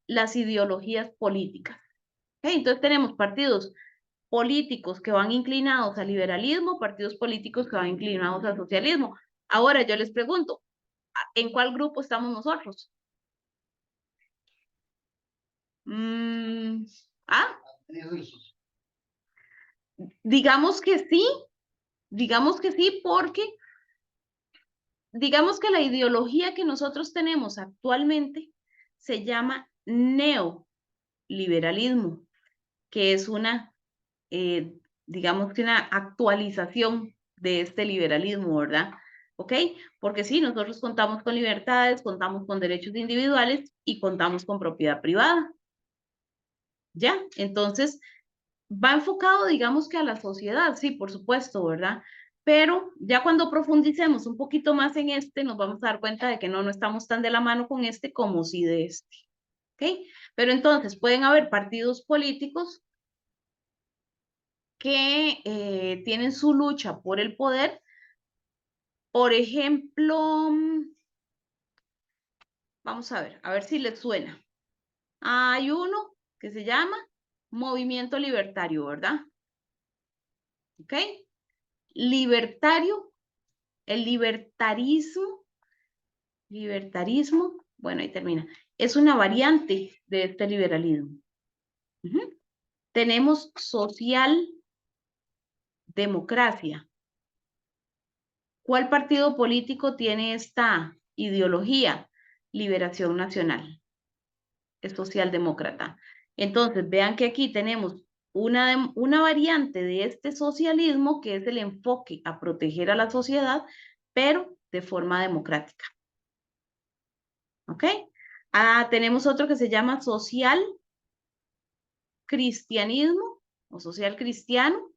las ideologías políticas. ¿Ok? Entonces tenemos partidos políticos que van inclinados al liberalismo, partidos políticos que van inclinados al socialismo. Ahora yo les pregunto, ¿en cuál grupo estamos nosotros? ¿Ah? Digamos que sí, porque digamos que la ideología que nosotros tenemos actualmente se llama neoliberalismo, que es digamos que una actualización de este liberalismo, ¿verdad? ¿Ok? Porque sí, nosotros contamos con libertades, contamos con derechos individuales y contamos con propiedad privada. ¿Ya? Entonces, va enfocado, digamos que a la sociedad, sí, por supuesto, ¿verdad? Pero ya cuando profundicemos un poquito más en este, nos vamos a dar cuenta de que no estamos tan de la mano con este como si de este. ¿Ok? Pero entonces pueden haber partidos políticos que tienen su lucha por el poder. Por ejemplo, vamos a ver si les suena. Hay uno que se llama Movimiento Libertario, ¿verdad? ¿Ok? Libertario, el libertarismo, bueno, ahí termina. Es una variante de este liberalismo. Tenemos socialdemocracia. ¿Cuál partido político tiene esta ideología? Liberación Nacional. Es socialdemócrata. Entonces, vean que aquí tenemos una variante de este socialismo que es el enfoque a proteger a la sociedad, pero de forma democrática. ¿Ok? Tenemos otro que se llama social cristianismo o social cristiano.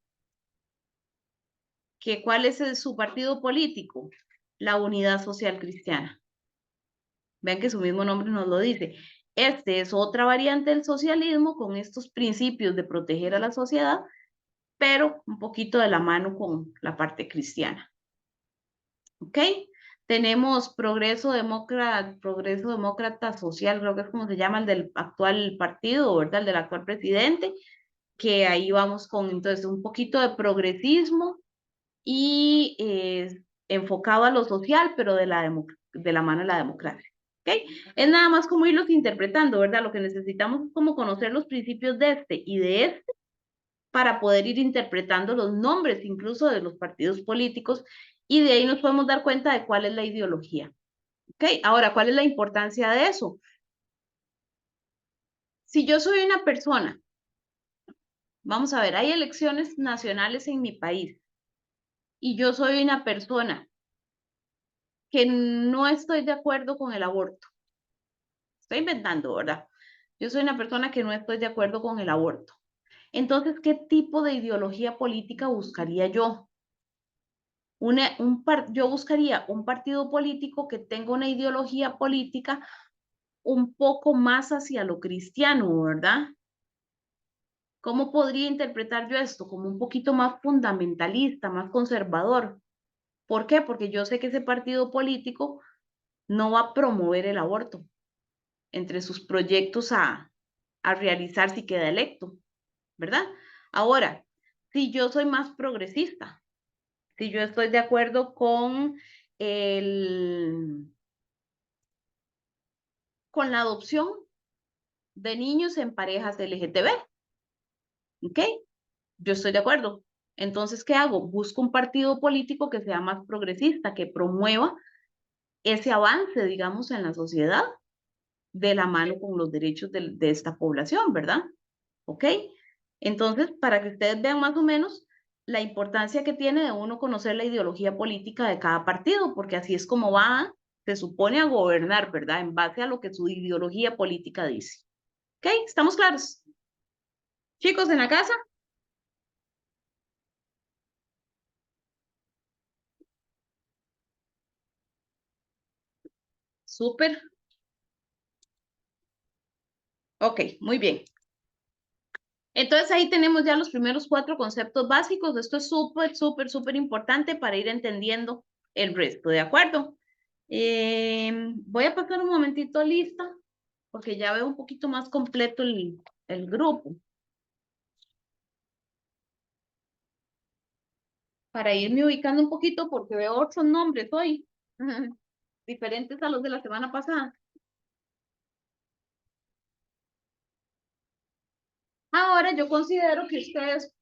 ¿Cuál es su partido político? La Unidad Social Cristiana. Vean que su mismo nombre nos lo dice. Este es otra variante del socialismo con estos principios de proteger a la sociedad, pero un poquito de la mano con la parte cristiana. ¿Ok? Tenemos Progreso Demócrata Social, creo que es como se llama el del actual partido, ¿verdad? El del actual presidente, que ahí vamos con entonces un poquito de progresismo y enfocado a lo social, pero de la mano de la democracia. ¿Ok? Es nada más como irlos interpretando, ¿verdad? Lo que necesitamos es como conocer los principios de este y de este para poder ir interpretando los nombres incluso de los partidos políticos y de ahí nos podemos dar cuenta de cuál es la ideología. ¿Ok? Ahora, ¿cuál es la importancia de eso? Si yo soy una persona, vamos a ver, hay elecciones nacionales en mi país y yo soy una persona que no estoy de acuerdo con el aborto. Estoy inventando, ¿verdad? Yo soy una persona que no estoy de acuerdo con el aborto. Entonces, ¿qué tipo de ideología política buscaría yo? Yo buscaría un partido político que tenga una ideología política un poco más hacia lo cristiano, ¿verdad? ¿Cómo podría interpretar yo esto? Como un poquito más fundamentalista, más conservador. ¿Por qué? Porque yo sé que ese partido político no va a promover el aborto entre sus proyectos a realizar si queda electo, ¿verdad? Ahora, si yo soy más progresista, si yo estoy de acuerdo con la adopción de niños en parejas LGTB, ¿ok? Yo estoy de acuerdo. Entonces, ¿qué hago? Busco un partido político que sea más progresista, que promueva ese avance, digamos, en la sociedad de la mano con los derechos de esta población, ¿verdad? ¿Ok? Entonces, para que ustedes vean más o menos la importancia que tiene de uno conocer la ideología política de cada partido, porque así es como va, se supone, a gobernar, ¿verdad? En base a lo que su ideología política dice. ¿Ok? ¿Estamos claros? Chicos, en la casa. Súper. Ok, muy bien. Entonces ahí tenemos ya los primeros 4 conceptos básicos. Esto es súper, súper, súper importante para ir entendiendo el resto, ¿de acuerdo? Voy a pasar un momentito lista, porque ya veo un poquito más completo el grupo. Para irme ubicando un poquito, porque veo otros nombres hoy, diferentes a los de la semana pasada. Ahora yo considero que ustedes,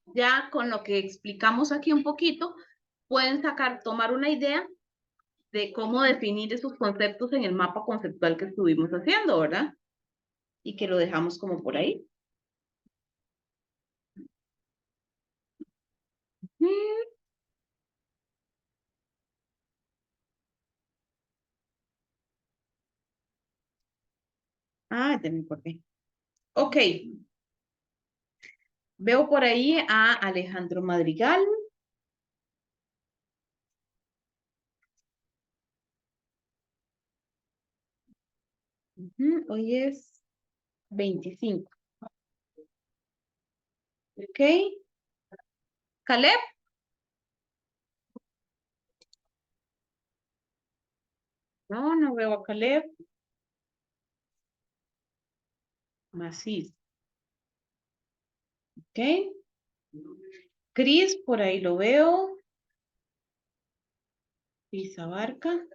ya con lo que explicamos aquí un poquito, pueden tomar una idea de cómo definir esos conceptos en el mapa conceptual que estuvimos haciendo, ¿verdad? Y que lo dejamos como por ahí. Ah, ya me acordé. Ok. Veo por ahí a Alejandro Madrigal. Hoy es 25. Ok. Caleb. No, no veo a Caleb. Macís. Ok. Cris, por ahí lo veo. Cris Abarca.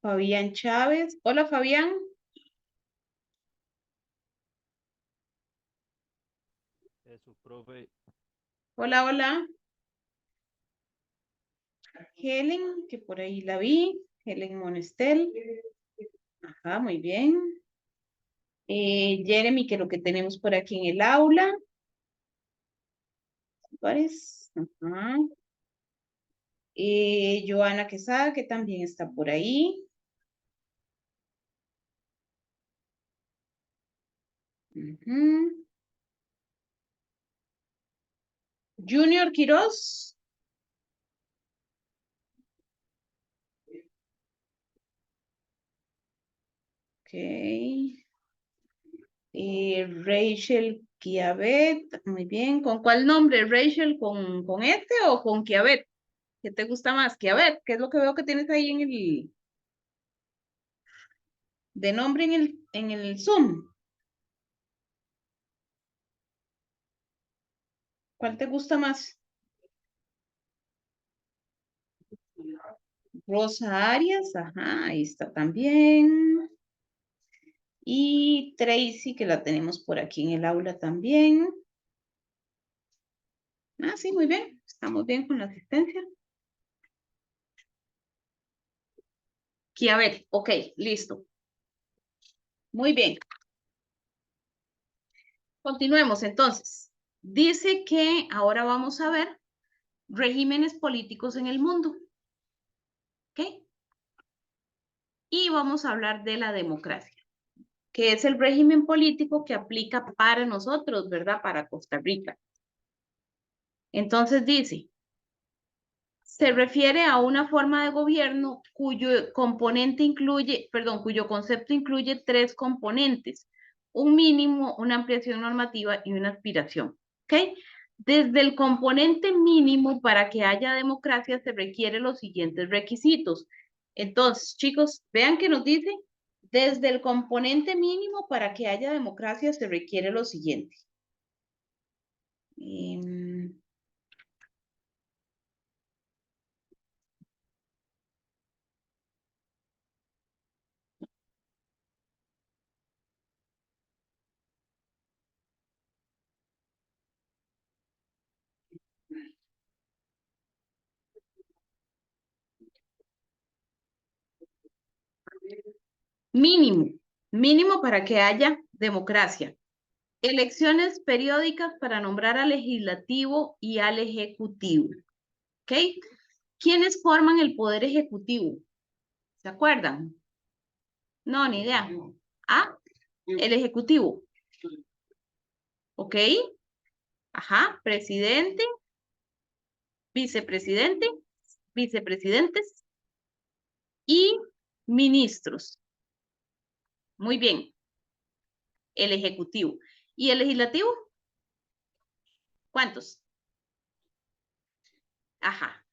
Fabián Chávez. Hola, Fabián. Eso, profe. Hola, hola. Helen, que por ahí la vi. Helen Monestel. Ajá, muy bien. Jeremy, que lo que tenemos por aquí en el aula. Juárez. Ajá. Joana Quesada, que también está por ahí. Junior Quiroz. Ok. Rachel Kiavet. Muy bien. ¿Con cuál nombre? ¿Rachel con este o con Kiavet? ¿Qué te gusta más? Kiavet, ¿qué es lo que veo que tienes ahí de nombre en el Zoom? ¿Cuál te gusta más? Rosa Arias, ajá, ahí está también. Y Tracy, que la tenemos por aquí en el aula también. Ah, sí, muy bien. Estamos bien con la asistencia. Aquí, a ver, ok, listo. Muy bien. Continuemos entonces. Dice que ahora vamos a ver regímenes políticos en el mundo. ¿Ok? Y vamos a hablar de la democracia, que es el régimen político que aplica para nosotros, ¿verdad? Para Costa Rica. Entonces dice, se refiere a una forma de gobierno cuyo componente incluye, perdón, cuyo concepto incluye tres componentes: un mínimo, una ampliación normativa y una aspiración. ¿Ok? Desde el componente mínimo, para que haya democracia, se requieren los siguientes requisitos. Entonces, chicos, vean que nos dice, desde el componente mínimo, para que haya democracia, se requiere lo siguiente. Mínimo, mínimo para que haya democracia. Elecciones periódicas para nombrar al legislativo y al ejecutivo. ¿Ok? ¿Quiénes forman el poder ejecutivo? ¿Se acuerdan? No, ni idea. Ah, el ejecutivo. ¿Ok? Ajá, presidente, vicepresidente, vicepresidentes y ministros. Muy bien. El ejecutivo. ¿Y el legislativo? ¿Cuántos? Ajá.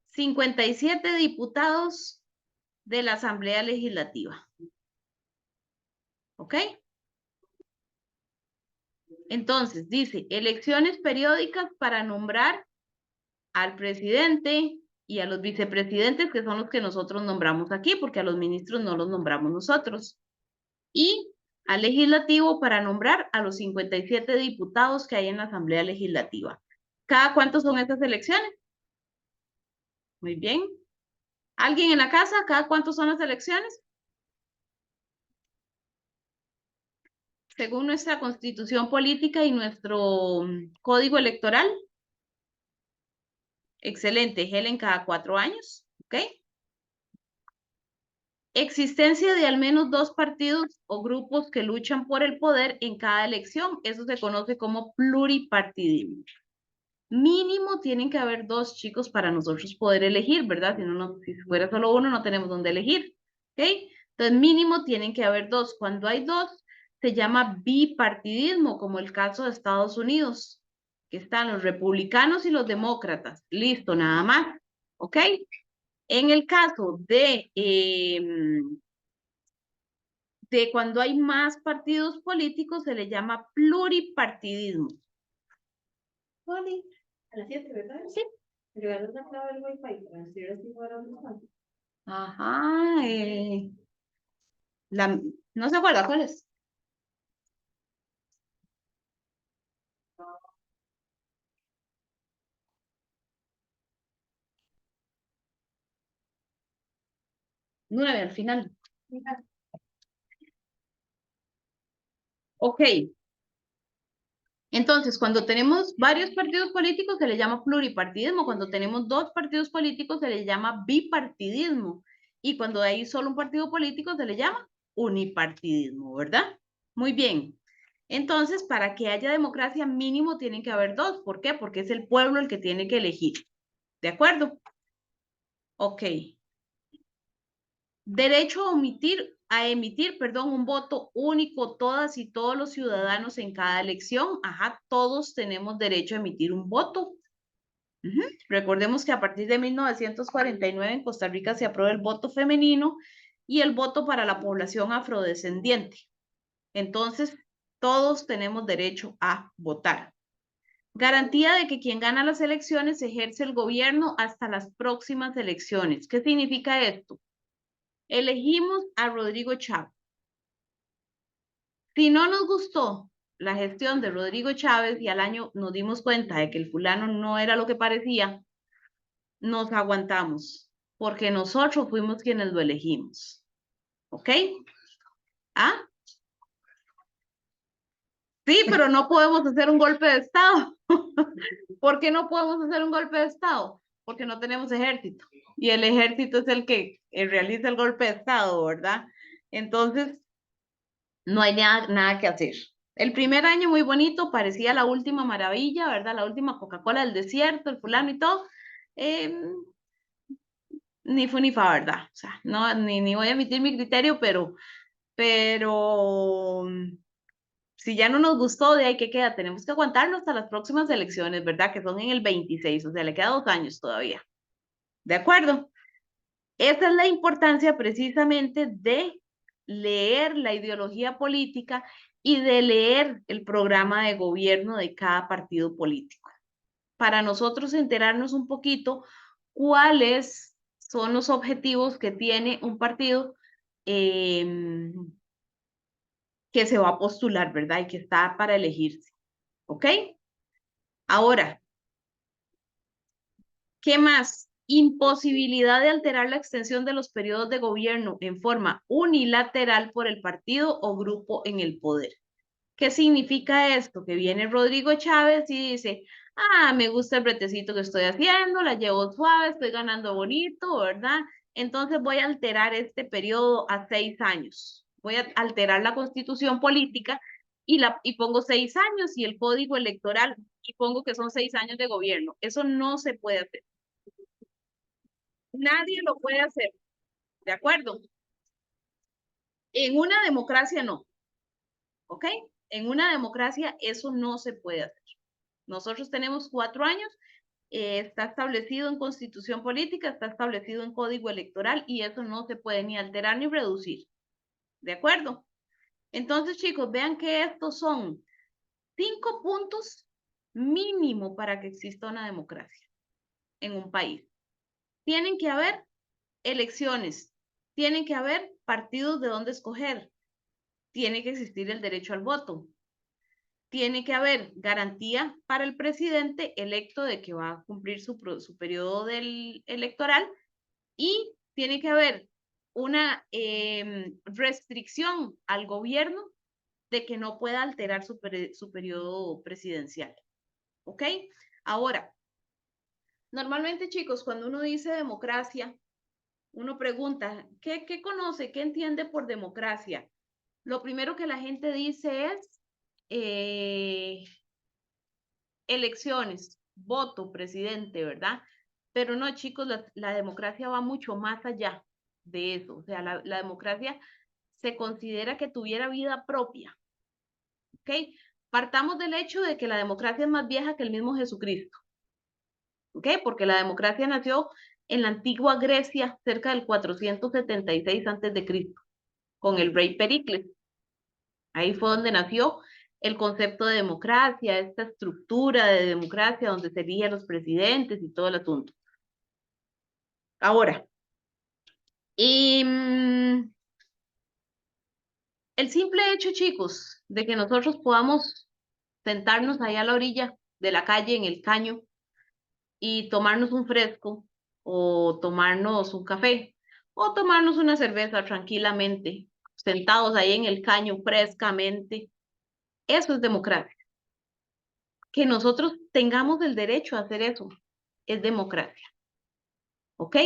57 diputados de la Asamblea Legislativa. ¿Ok? Entonces, dice, elecciones periódicas para nombrar al presidente y a los vicepresidentes, que son los que nosotros nombramos aquí, porque a los ministros no los nombramos nosotros. Y al legislativo para nombrar a los 57 diputados que hay en la Asamblea Legislativa. ¿Cada cuánto son estas elecciones? Muy bien. ¿Alguien en la casa? ¿Cada cuánto son las elecciones? Según nuestra constitución política y nuestro código electoral. Excelente, Helen, cada 4 años. ¿Ok? Existencia de al menos 2 partidos o grupos que luchan por el poder en cada elección. Eso se conoce como pluripartidismo. Mínimo tienen que haber 2 chicos para nosotros poder elegir, ¿verdad? Si fuera solo uno, no tenemos dónde elegir. ¿Ok? Entonces, mínimo tienen que haber 2. Cuando hay 2, se llama bipartidismo, como el caso de Estados Unidos, que están los republicanos y los demócratas. Listo, nada más. ¿Ok? En el caso de cuando hay más partidos políticos, se le llama pluripartidismo. Oli, a las 7, ¿verdad? Sí. ¿Regalas la clave del Wi-Fi para decir así fuera un... Ajá, no se acuerda cuál es. Nueve al final. Ok. Entonces, cuando tenemos varios partidos políticos se le llama pluripartidismo. Cuando tenemos 2 partidos políticos se le llama bipartidismo. Y cuando hay solo un partido político se le llama unipartidismo, ¿verdad? Muy bien. Entonces, para que haya democracia, mínimo tienen que haber 2. ¿Por qué? Porque es el pueblo el que tiene que elegir. ¿De acuerdo? Ok. Derecho a emitir, perdón, un voto único, todas y todos los ciudadanos en cada elección. Ajá, todos tenemos derecho a emitir un voto. Recordemos que a partir de 1949 en Costa Rica se aprueba el voto femenino y el voto para la población afrodescendiente. Entonces, todos tenemos derecho a votar. Garantía de que quien gana las elecciones ejerce el gobierno hasta las próximas elecciones. ¿Qué significa esto? Elegimos a Rodrigo Chávez. Si no nos gustó la gestión de Rodrigo Chávez y al año nos dimos cuenta de que el fulano no era lo que parecía, nos aguantamos, porque nosotros fuimos quienes lo elegimos. ¿Ok? ¿Ah? Sí, pero no podemos hacer un golpe de Estado. ¿Por qué no podemos hacer un golpe de Estado? Porque no tenemos ejército. Y el ejército es el que realiza el golpe de Estado, ¿verdad? Entonces, no hay nada que hacer. El primer año muy bonito, parecía la última maravilla, ¿verdad? La última Coca-Cola del desierto, el fulano y todo. Ni fu ni fa, ¿verdad? O sea, no, ni voy a emitir mi criterio, pero si ya no nos gustó, de ahí que queda, tenemos que aguantarnos hasta las próximas elecciones, ¿verdad? Que son en el 26, o sea, le queda 2 años todavía. ¿De acuerdo? Esa es la importancia precisamente de leer la ideología política y de leer el programa de gobierno de cada partido político. Para nosotros enterarnos un poquito cuáles son los objetivos que tiene un partido que se va a postular, ¿verdad? Y que está para elegirse. ¿Ok? Ahora, ¿qué más? Imposibilidad de alterar la extensión de los periodos de gobierno en forma unilateral por el partido o grupo en el poder. ¿Qué significa esto? Que viene Rodrigo Chávez y dice, me gusta el bretecito que estoy haciendo, la llevo suave, estoy ganando bonito, ¿verdad? Entonces voy a alterar este periodo a 6 años. Voy a alterar la constitución política y pongo 6 años y el código electoral y pongo que son 6 años de gobierno. Eso no se puede hacer. Nadie lo puede hacer, ¿de acuerdo? En una democracia no, ¿ok? En una democracia eso no se puede hacer. Nosotros tenemos 4 años, está establecido en constitución política, está establecido en código electoral y eso no se puede ni alterar ni reducir. ¿De acuerdo? Entonces, chicos, vean que estos son 5 puntos mínimo para que exista una democracia en un país. Tienen que haber elecciones, tienen que haber partidos de dónde escoger, tiene que existir el derecho al voto, tiene que haber garantía para el presidente electo de que va a cumplir su periodo electoral y tiene que haber una restricción al gobierno de que no pueda alterar su periodo presidencial. ¿Ok? Ahora, normalmente, chicos, cuando uno dice democracia, uno pregunta, ¿qué conoce? ¿Qué entiende por democracia? Lo primero que la gente dice es elecciones, voto, presidente, ¿verdad? Pero no, chicos, la democracia va mucho más allá de eso. O sea, la democracia se considera que tuviera vida propia. ¿Ok? Partamos del hecho de que la democracia es más vieja que el mismo Jesucristo. ¿Ok? Porque la democracia nació en la antigua Grecia cerca del 476 a.C. con el rey Pericles. Ahí fue donde nació el concepto de democracia, esta estructura de democracia donde se eligen los presidentes y todo el asunto. Ahora, el simple hecho, chicos, de que nosotros podamos sentarnos ahí a la orilla de la calle en el caño y tomarnos un fresco o tomarnos un café o tomarnos una cerveza tranquilamente, sentados ahí en el caño frescamente, eso es democracia. Que nosotros tengamos el derecho a hacer eso es democracia. ¿Ok?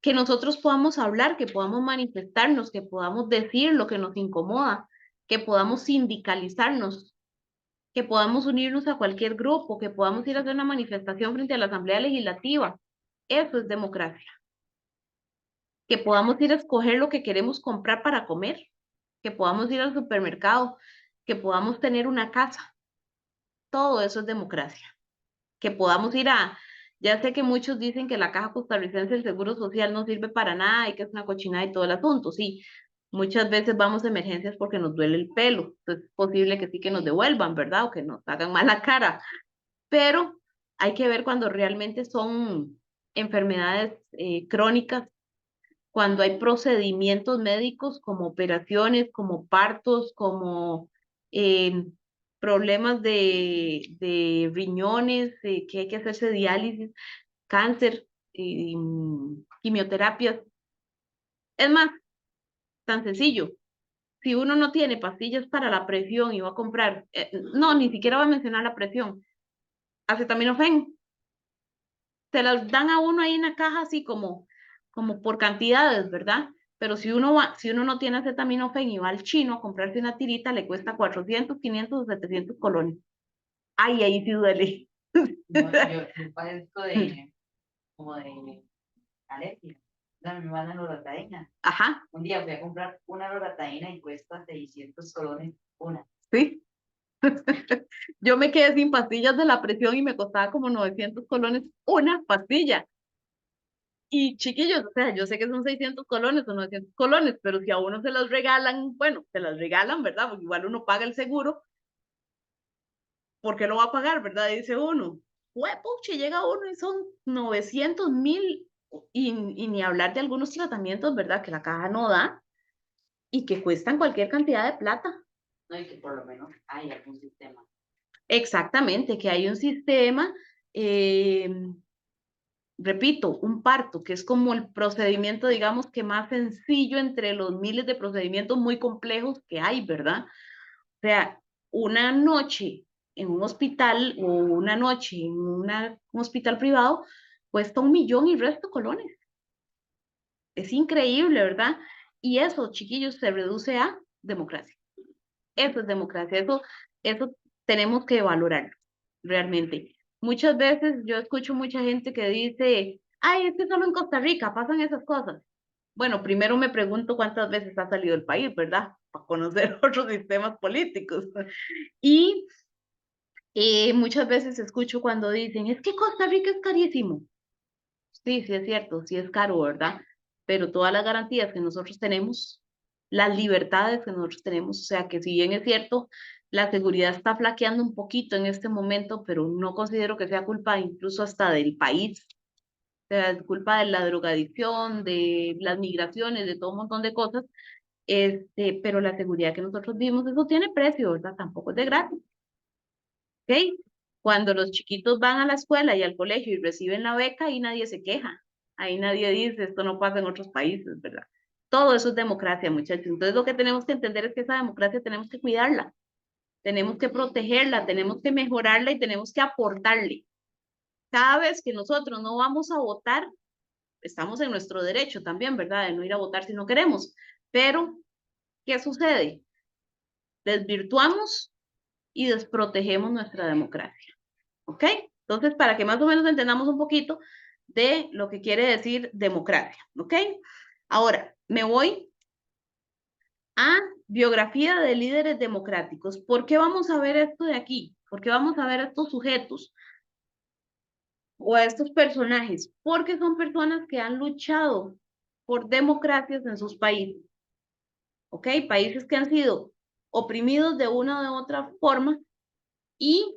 Que nosotros podamos hablar, que podamos manifestarnos, que podamos decir lo que nos incomoda, que podamos sindicalizarnos, que podamos unirnos a cualquier grupo, que podamos ir a hacer una manifestación frente a la Asamblea Legislativa. Eso es democracia. Que podamos ir a escoger lo que queremos comprar para comer, que podamos ir al supermercado, que podamos tener una casa. Todo eso es democracia. Que podamos ir ya sé que muchos dicen que la Caja Costarricense del Seguro Social no sirve para nada y que es una cochinada y todo el asunto, sí. Muchas veces vamos a emergencias porque nos duele el pelo, entonces es posible que sí que nos devuelvan, ¿verdad? O que nos hagan mala cara. pero hay que ver cuando realmente son enfermedades crónicas, cuando hay procedimientos médicos como operaciones, como partos, como eh, problemas de riñones, que hay que hacerse diálisis, cáncer, quimioterapias. Es más, tan sencillo. Si uno no tiene pastillas para la presión y va a comprar, no, ni siquiera va a mencionar la presión, acetaminofén, se las dan a uno ahí en la caja así como por cantidades, ¿verdad? Pero si uno no tiene acetaminofén y va al chino a comprarse una tirita, le cuesta 400, 500 o 700 colones. Ay, ahí sí duele. No, yo padezco como de alergia. O sea, me mandan loratadina. Ajá, Un día fui a comprar una loratadina y cuesta 600 colones una. sí. Yo me quedé sin pastillas de la presión y me costaba como 900 colones una pastilla. Y chiquillos, o sea, yo sé que son 600 colones o 900 colones, pero si a uno se las regalan, bueno, se las regalan, ¿verdad? Porque igual uno paga el seguro, ¿por qué lo va a pagar, verdad? Dice uno. Puche, llega uno y son 900.000 y ni hablar de algunos tratamientos, ¿verdad? Que la caja no da y que cuestan cualquier cantidad de plata. No, y que por lo menos hay algún sistema. Exactamente, que hay un sistema, repito, un parto, que es como el procedimiento, digamos, que más sencillo entre los miles de procedimientos muy complejos que hay, ¿verdad? O sea, una noche en un hospital o una noche en un hospital privado cuesta 1 millón y resto colones. Es increíble, ¿verdad? Y eso, chiquillos, se reduce a democracia. Eso es democracia, eso tenemos que valorarlo, realmente. Muchas veces yo escucho mucha gente que dice, ay, es que solo en Costa Rica pasan esas cosas. Bueno, primero me pregunto cuántas veces ha salido el país, ¿verdad? Para conocer otros sistemas políticos. Y muchas veces escucho cuando dicen, es que Costa Rica es carísimo. Sí, sí es cierto, sí es caro, ¿verdad? Pero todas las garantías que nosotros tenemos, las libertades que nosotros tenemos, o sea que si bien es cierto, la seguridad está flaqueando un poquito en este momento, pero no considero que sea culpa incluso hasta del país, o sea, es culpa de la drogadicción, de las migraciones, de todo un montón de cosas, pero la seguridad que nosotros vivimos, eso tiene precio, ¿verdad? Tampoco es de gratis. ¿Ok? Cuando los chiquitos van a la escuela y al colegio y reciben la beca, ahí nadie se queja. Ahí nadie dice, esto no pasa en otros países, ¿verdad? Todo eso es democracia, muchachos. Entonces lo que tenemos que entender es que esa democracia tenemos que cuidarla, tenemos que protegerla, tenemos que mejorarla y tenemos que aportarle. Cada vez que nosotros no vamos a votar, estamos en nuestro derecho también, ¿verdad? De no ir a votar si no queremos. Pero, ¿qué sucede? Desvirtuamos y desprotegemos nuestra democracia. ¿Ok? Entonces, para que más o menos entendamos un poquito de lo que quiere decir democracia. ¿Ok? Ahora, me voy a biografía de líderes democráticos. ¿Por qué vamos a ver esto de aquí? ¿Por qué vamos a ver a estos sujetos o a estos personajes? Porque son personas que han luchado por democracias en sus países. ¿Ok? Países que han sido oprimidos de una o de otra forma y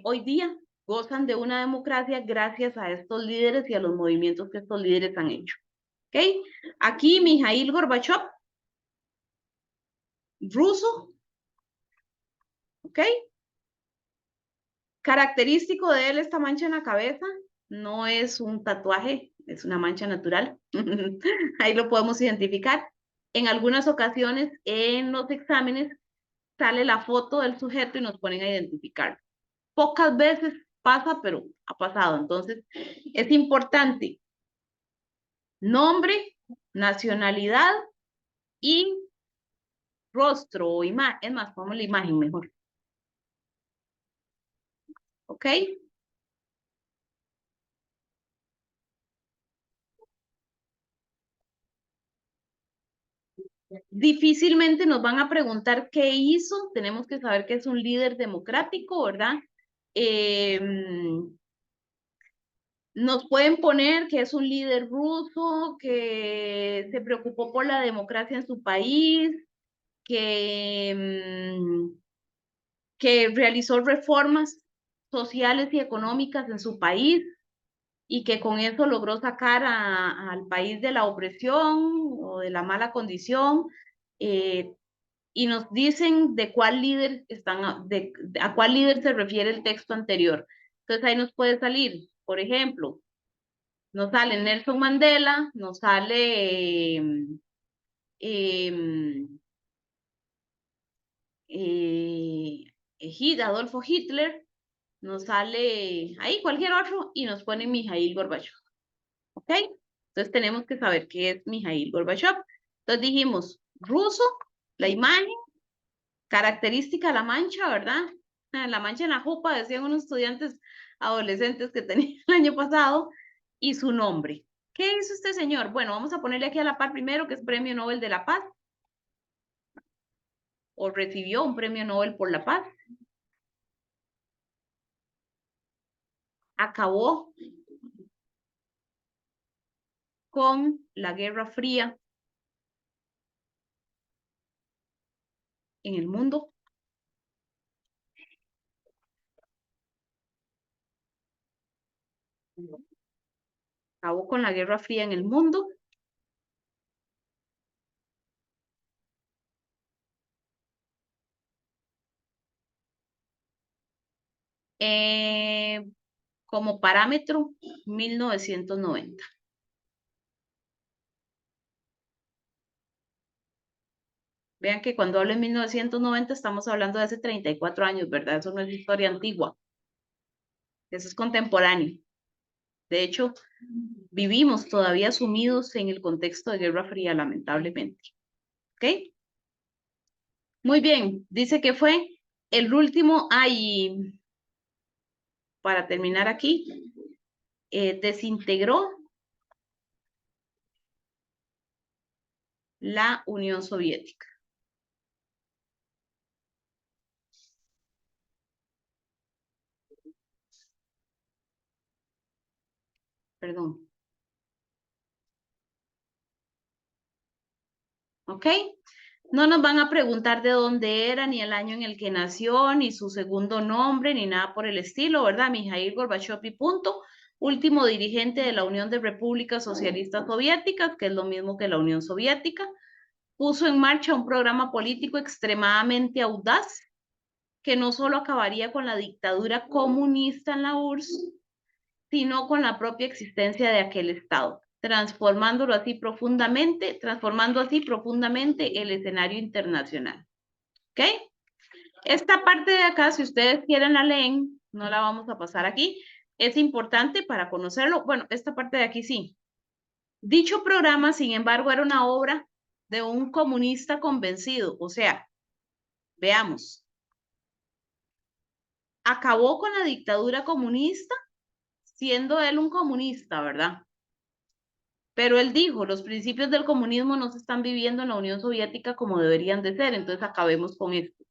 hoy día gozan de una democracia gracias a estos líderes y a los movimientos que estos líderes han hecho. ¿Ok? Aquí Mikhail Gorbachev, ruso. ¿Ok? Característico de él esta mancha en la cabeza, no es un tatuaje, es una mancha natural. Ahí lo podemos identificar. En algunas ocasiones en los exámenes sale la foto del sujeto y nos ponen a identificar. Pocas veces pasa, pero ha pasado. Entonces, es importante nombre, nacionalidad y rostro o imagen. Es más, ponemos la imagen mejor. ¿Ok? Difícilmente nos van a preguntar qué hizo. Tenemos que saber que es un líder democrático, ¿verdad? Nos pueden poner que es un líder ruso, que se preocupó por la democracia en su país, que realizó reformas sociales y económicas en su país y que con eso logró sacar al país de la opresión o de la mala condición, y nos dicen de cuál líder están, a cuál líder se refiere el texto anterior. Entonces ahí nos puede salir, por ejemplo, nos sale Nelson Mandela, nos sale Adolfo Hitler, nos sale ahí cualquier otro y nos pone Mijail Gorbachev. ¿Ok? Entonces tenemos que saber qué es Mijail Gorbachev. Entonces dijimos, ruso, la imagen, característica la mancha, ¿verdad? La mancha en la jupa, decían unos estudiantes adolescentes que tenía el año pasado, y su nombre. ¿Qué hizo este señor? Bueno, vamos a ponerle aquí a la par primero que es Premio Nobel de la Paz, o recibió un Premio Nobel por la Paz. Acabó con la Guerra Fría en el mundo. Acabó con la Guerra Fría en el mundo. Como parámetro, 1990. Vean que cuando hablo en 1990 estamos hablando de hace 34 años, ¿verdad? Eso no es historia antigua. Eso es contemporáneo. De hecho, vivimos todavía sumidos en el contexto de Guerra Fría, lamentablemente. ¿Ok? Muy bien. Dice que fue el último, para terminar aquí, desintegró la Unión Soviética. Perdón. ¿Ok? No nos van a preguntar de dónde era, ni el año en el que nació, ni su segundo nombre, ni nada por el estilo, ¿verdad? Mijail Gorbachev y punto. Último dirigente de la Unión de Repúblicas Socialistas Soviéticas, que es lo mismo que la Unión Soviética. Puso en marcha un programa político extremadamente audaz, que no solo acabaría con la dictadura comunista en la URSS, sino con la propia existencia de aquel Estado, transformando así profundamente el escenario internacional. ¿Ok? Esta parte de acá, si ustedes quieren la leen, no la vamos a pasar aquí, es importante para conocerlo. Bueno, esta parte de aquí sí. Dicho programa, sin embargo, era una obra de un comunista convencido, o sea, veamos, acabó con la dictadura comunista siendo él un comunista, ¿verdad? Pero él dijo, los principios del comunismo no se están viviendo en la Unión Soviética como deberían de ser, entonces acabemos con esto.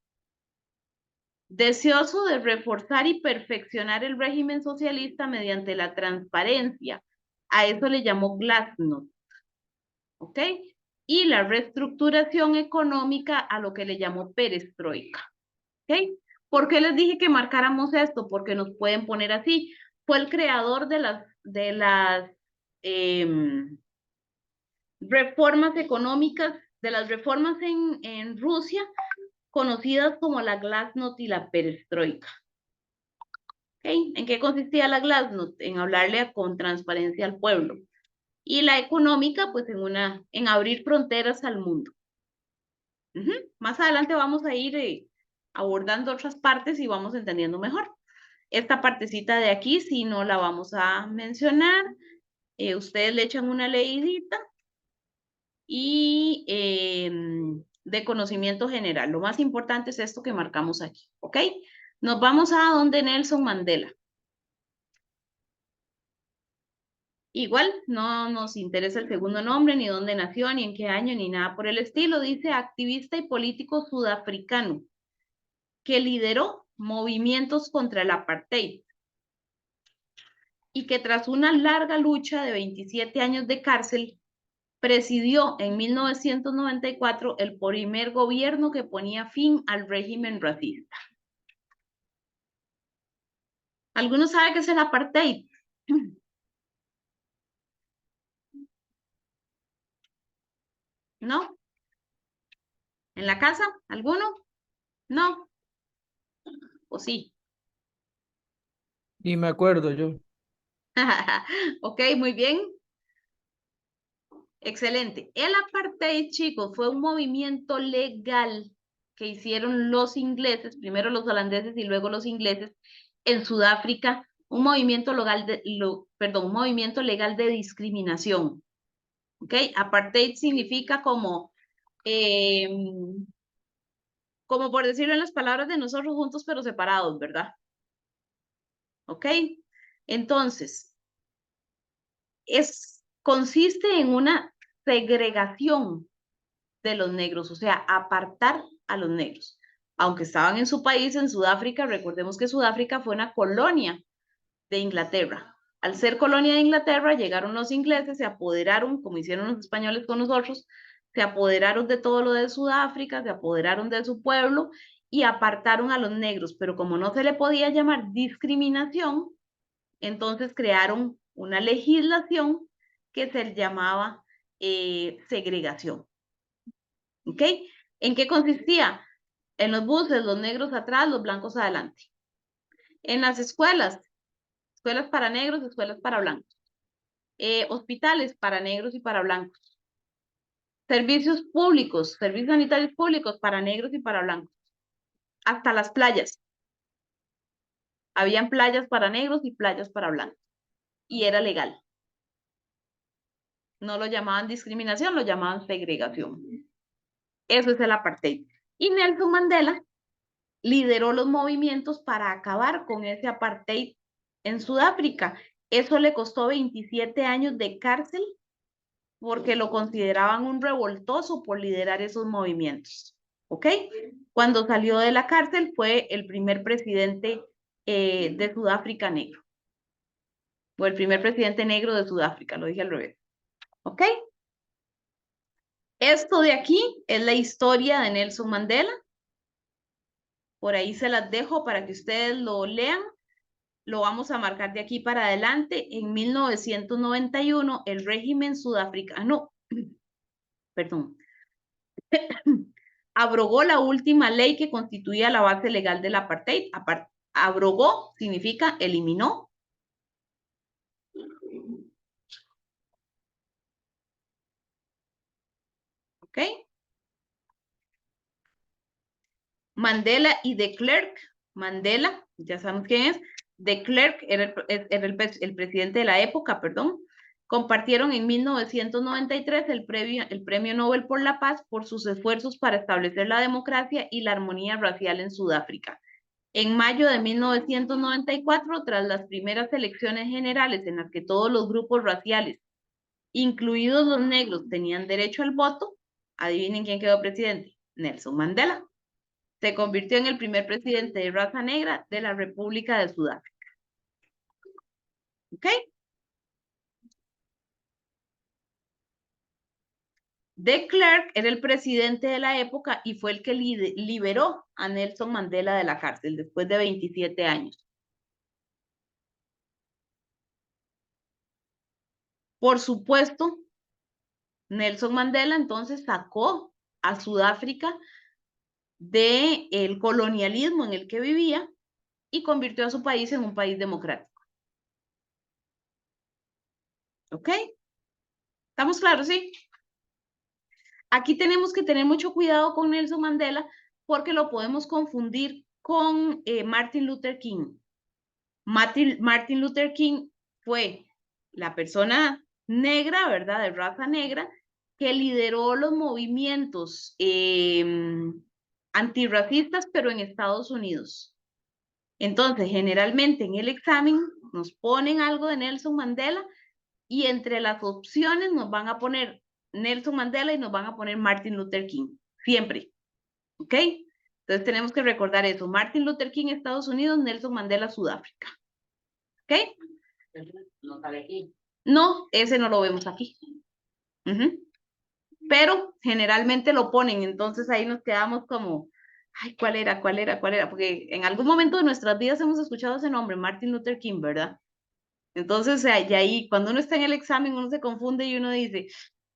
Deseoso de reforzar y perfeccionar el régimen socialista mediante la transparencia, a eso le llamó glasnost, ¿ok? Y la reestructuración económica a lo que le llamó perestroika, ¿ok? ¿Por qué les dije que marcáramos esto? Porque nos pueden poner así. Fue el creador de las reformas económicas, de las reformas en Rusia, conocidas como la glasnost y la perestroika. ¿Okay? ¿En qué consistía la glasnost? En hablarle con transparencia al pueblo. Y la económica, pues en abrir fronteras al mundo. Más adelante vamos a ir abordando otras partes y vamos entendiendo mejor. Esta partecita de aquí, si no la vamos a mencionar, ustedes le echan una leidita y de conocimiento general. Lo más importante es esto que marcamos aquí, ¿ok? Nos vamos a donde Nelson Mandela. Igual, no nos interesa el segundo nombre, ni dónde nació, ni en qué año, ni nada por el estilo. Dice activista y político sudafricano que lideró movimientos contra el apartheid y que tras una larga lucha de 27 años de cárcel, presidió en 1994 el primer gobierno que ponía fin al régimen racista. ¿Alguno sabe qué es el apartheid? ¿No? ¿En la casa? ¿Alguno? ¿No? ¿O sí? Ni me acuerdo yo. Ok, muy bien. Excelente. El apartheid, chicos, fue un movimiento legal que hicieron los ingleses, primero los holandeses y luego los ingleses, en Sudáfrica, un movimiento legal un movimiento legal de discriminación. ¿Ok? Apartheid significa como por decirlo en las palabras de nosotros, juntos pero separados, ¿verdad? ¿Ok? Entonces, consiste en una segregación de los negros, o sea, apartar a los negros. Aunque estaban en su país, en Sudáfrica, recordemos que Sudáfrica fue una colonia de Inglaterra. Al ser colonia de Inglaterra, llegaron los ingleses, se apoderaron, como hicieron los españoles con nosotros, se apoderaron de todo lo de Sudáfrica, se apoderaron de su pueblo y apartaron a los negros, pero como no se le podía llamar discriminación, entonces crearon una legislación que se llamaba segregación. ¿Ok? ¿En qué consistía? En los buses, los negros atrás, los blancos adelante. En las escuelas para negros, escuelas para blancos. Hospitales para negros y para blancos. Servicios públicos, servicios sanitarios públicos para negros y para blancos. Hasta las playas. Habían playas para negros y playas para blancos. Y era legal. No lo llamaban discriminación, lo llamaban segregación. Eso es el apartheid. Y Nelson Mandela lideró los movimientos para acabar con ese apartheid en Sudáfrica. Eso le costó 27 años de cárcel porque lo consideraban un revoltoso por liderar esos movimientos. ¿Ok? Cuando salió de la cárcel fue el primer presidente de Sudáfrica negro. O el primer presidente negro de Sudáfrica, lo dije al revés. ¿Ok? Esto de aquí es la historia de Nelson Mandela. Por ahí se las dejo para que ustedes lo lean. Lo vamos a marcar de aquí para adelante. En 1991, el régimen sudafricano, perdón, abrogó la última ley que constituía la base legal del apartheid. Abrogó significa eliminó. ¿Ok? Mandela y de Klerk. Mandela, ya sabemos quién es. De Klerk era el presidente de la época, perdón. Compartieron en 1993 el Premio Nobel por la Paz por sus esfuerzos para establecer la democracia y la armonía racial en Sudáfrica. En mayo de 1994, tras las primeras elecciones generales en las que todos los grupos raciales, incluidos los negros, tenían derecho al voto, adivinen quién quedó presidente. Nelson Mandela. Se convirtió en el primer presidente de raza negra de la República de Sudáfrica. ¿Ok? De Klerk era el presidente de la época y fue el que liberó a Nelson Mandela de la cárcel después de 27 años. Por supuesto, Nelson Mandela entonces sacó a Sudáfrica del colonialismo en el que vivía y convirtió a su país en un país democrático. ¿Ok? ¿Estamos claros, sí? Aquí tenemos que tener mucho cuidado con Nelson Mandela porque lo podemos confundir con Martin Luther King. Martin Luther King fue la persona negra, ¿verdad? De raza negra, que lideró los movimientos antirracistas, pero en Estados Unidos. Entonces, generalmente en el examen nos ponen algo de Nelson Mandela y entre las opciones nos van a poner Nelson Mandela y nos van a poner Martin Luther King, siempre, ¿ok? Entonces tenemos que recordar eso, Martin Luther King, Estados Unidos, Nelson Mandela, Sudáfrica, ¿ok? No sale aquí. No, ese no lo vemos aquí. Pero generalmente lo ponen, entonces ahí nos quedamos como Ay, ¿cuál era? ¿Cuál era? ¿Cuál era? Porque en algún momento de nuestras vidas hemos escuchado ese nombre, Martin Luther King, ¿verdad? Entonces, o sea, y ahí, cuando uno está en el examen, uno se confunde y uno dice,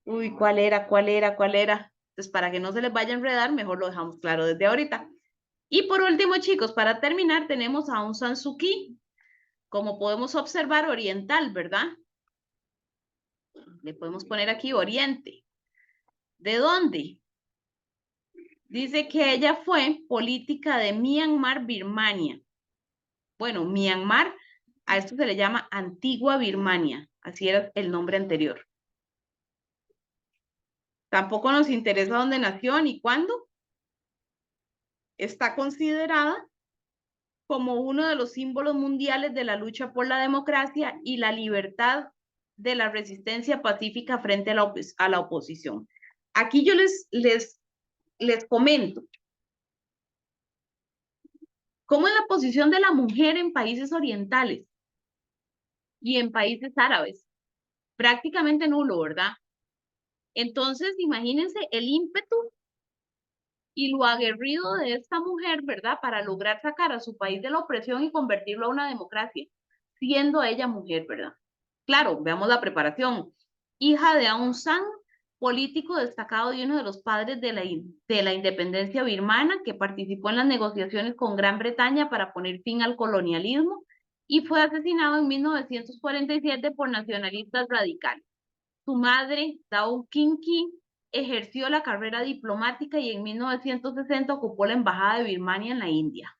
uy, ¿cuál era? ¿Cuál era? ¿Cuál era? Entonces, para que no se les vaya a enredar, mejor lo dejamos claro desde ahorita. Y por último, chicos, para terminar, tenemos a Aung San Suu Kyi, como podemos observar, oriental, ¿verdad? Le podemos poner aquí Oriente. ¿De dónde? Dice que ella fue política de Myanmar, Birmania. Bueno, Myanmar, a esto se le llama Antigua Birmania, así era el nombre anterior. Tampoco nos interesa dónde nació ni cuándo. Está considerada como uno de los símbolos mundiales de la lucha por la democracia y la libertad de la resistencia pacífica frente a la oposición. Aquí yo les comento cómo es la posición de la mujer en países orientales y en países árabes. Prácticamente nulo, ¿verdad? Entonces, imagínense el ímpetu y lo aguerrido de esta mujer, ¿verdad? Para lograr sacar a su país de la opresión y convertirlo a una democracia, siendo ella mujer, ¿verdad? Claro, veamos la preparación. Hija de Aung San, político destacado y uno de los padres de la independencia birmana, que participó en las negociaciones con Gran Bretaña para poner fin al colonialismo y fue asesinado en 1947 por nacionalistas radicales. Su madre, Daw Kim Ki, ejerció la carrera diplomática y en 1960 ocupó la embajada de Birmania en la India.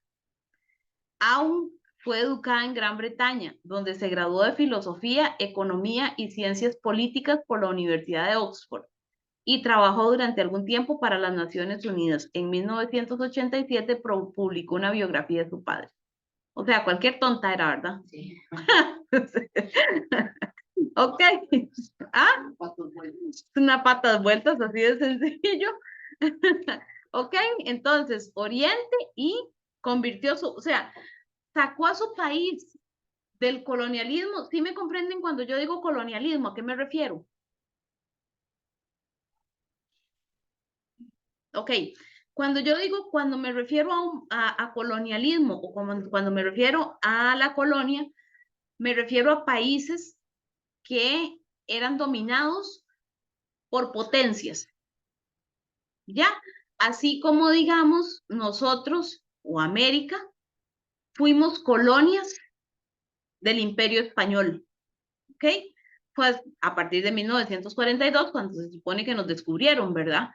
Aung fue educada en Gran Bretaña, donde se graduó de Filosofía, Economía y Ciencias Políticas por la Universidad de Oxford y trabajó durante algún tiempo para las Naciones Unidas. En 1987 publicó una biografía de su padre. O sea, cualquier tonta era, ¿verdad? Sí. Ok. Ah, una patas vueltas, así de sencillo. Ok, entonces, Oriente y convirtió o sea, sacó a su país del colonialismo. ¿Sí me comprenden cuando yo digo colonialismo? ¿A qué me refiero? Ok, cuando me refiero a colonialismo o cuando me refiero a la colonia, me refiero a países que eran dominados por potencias, ¿ya? Así como digamos nosotros o América fuimos colonias del Imperio Español, ¿ok? Pues a partir de 1942, cuando se supone que nos descubrieron, ¿verdad?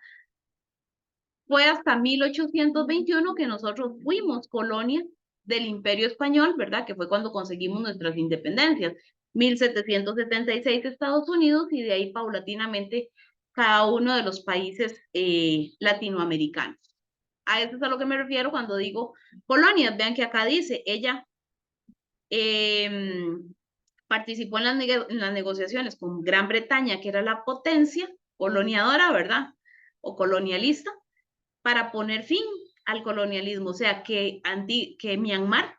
Fue hasta 1821 que nosotros fuimos colonia del Imperio Español, ¿verdad? Que fue cuando conseguimos nuestras independencias. 1776 Estados Unidos y de ahí paulatinamente cada uno de los países latinoamericanos. A eso es a lo que me refiero cuando digo colonias. Vean que acá dice, ella participó en las negociaciones con Gran Bretaña, que era la potencia coloniadora, ¿verdad? O colonialista, para poner fin al colonialismo, o sea, que Myanmar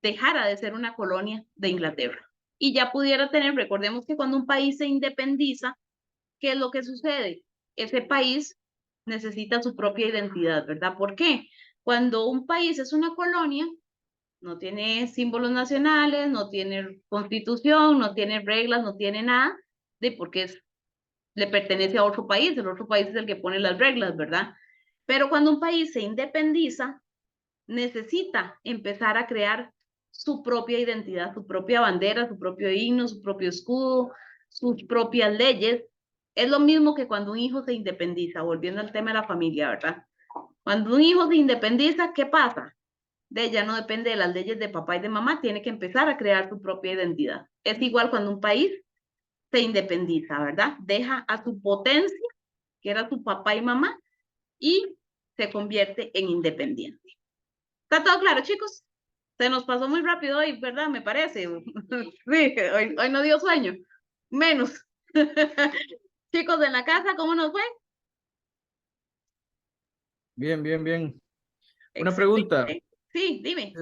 dejara de ser una colonia de Inglaterra y ya pudiera tener, recordemos que cuando un país se independiza, ¿qué es lo que sucede? Ese país necesita su propia identidad, ¿verdad? ¿Por qué? Cuando un país es una colonia, no tiene símbolos nacionales, no tiene constitución, no tiene reglas, no tiene nada, de porque le pertenece a otro país, el otro país es el que pone las reglas, ¿verdad? Pero cuando un país se independiza, necesita empezar a crear su propia identidad, su propia bandera, su propio himno, su propio escudo, sus propias leyes. Es lo mismo que cuando un hijo se independiza, volviendo al tema de la familia, ¿verdad? Cuando un hijo se independiza, ¿qué pasa? De ella no depende de las leyes de papá y de mamá, tiene que empezar a crear su propia identidad. Es igual cuando un país se independiza, ¿verdad? Deja a su potencia, que era su papá y mamá, y se convierte en independiente. ¿Está todo claro, chicos? Se nos pasó muy rápido hoy, ¿verdad? Me parece. Sí, hoy no dio sueño. Menos. Chicos en la casa, ¿cómo nos fue? Bien, bien, bien. Una pregunta. Excelente. Sí, dime.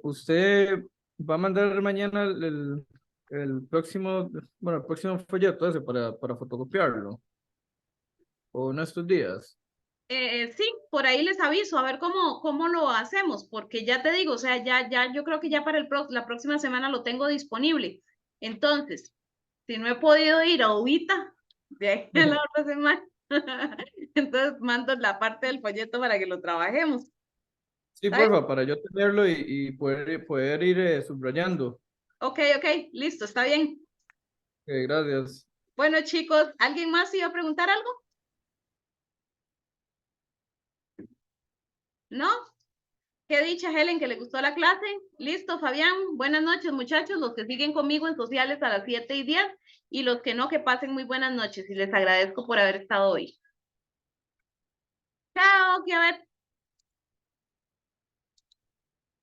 ¿Usted va a mandar mañana el próximo, bueno, el próximo folleto ese para fotocopiarlo? ¿O en estos días? Sí, por ahí les aviso a ver cómo lo hacemos, porque ya te digo, o sea, ya yo creo que ya para la próxima semana lo tengo disponible. Entonces, si no he podido ir a Ubita, de ahí a la otra semana, entonces mando la parte del folleto para que lo trabajemos. Sí, ¿Está bien? porfa, para yo tenerlo y poder ir subrayando. Ok, listo, está bien. Gracias. Bueno, chicos, ¿alguien más iba a preguntar algo? ¿No? Qué dicha, Helen, que le gustó la clase. Listo, Fabián. Buenas noches, muchachos. Los que siguen conmigo en sociales a las 7:10 y los que no, que pasen muy buenas noches y les agradezco por haber estado hoy. Chao, que a ver.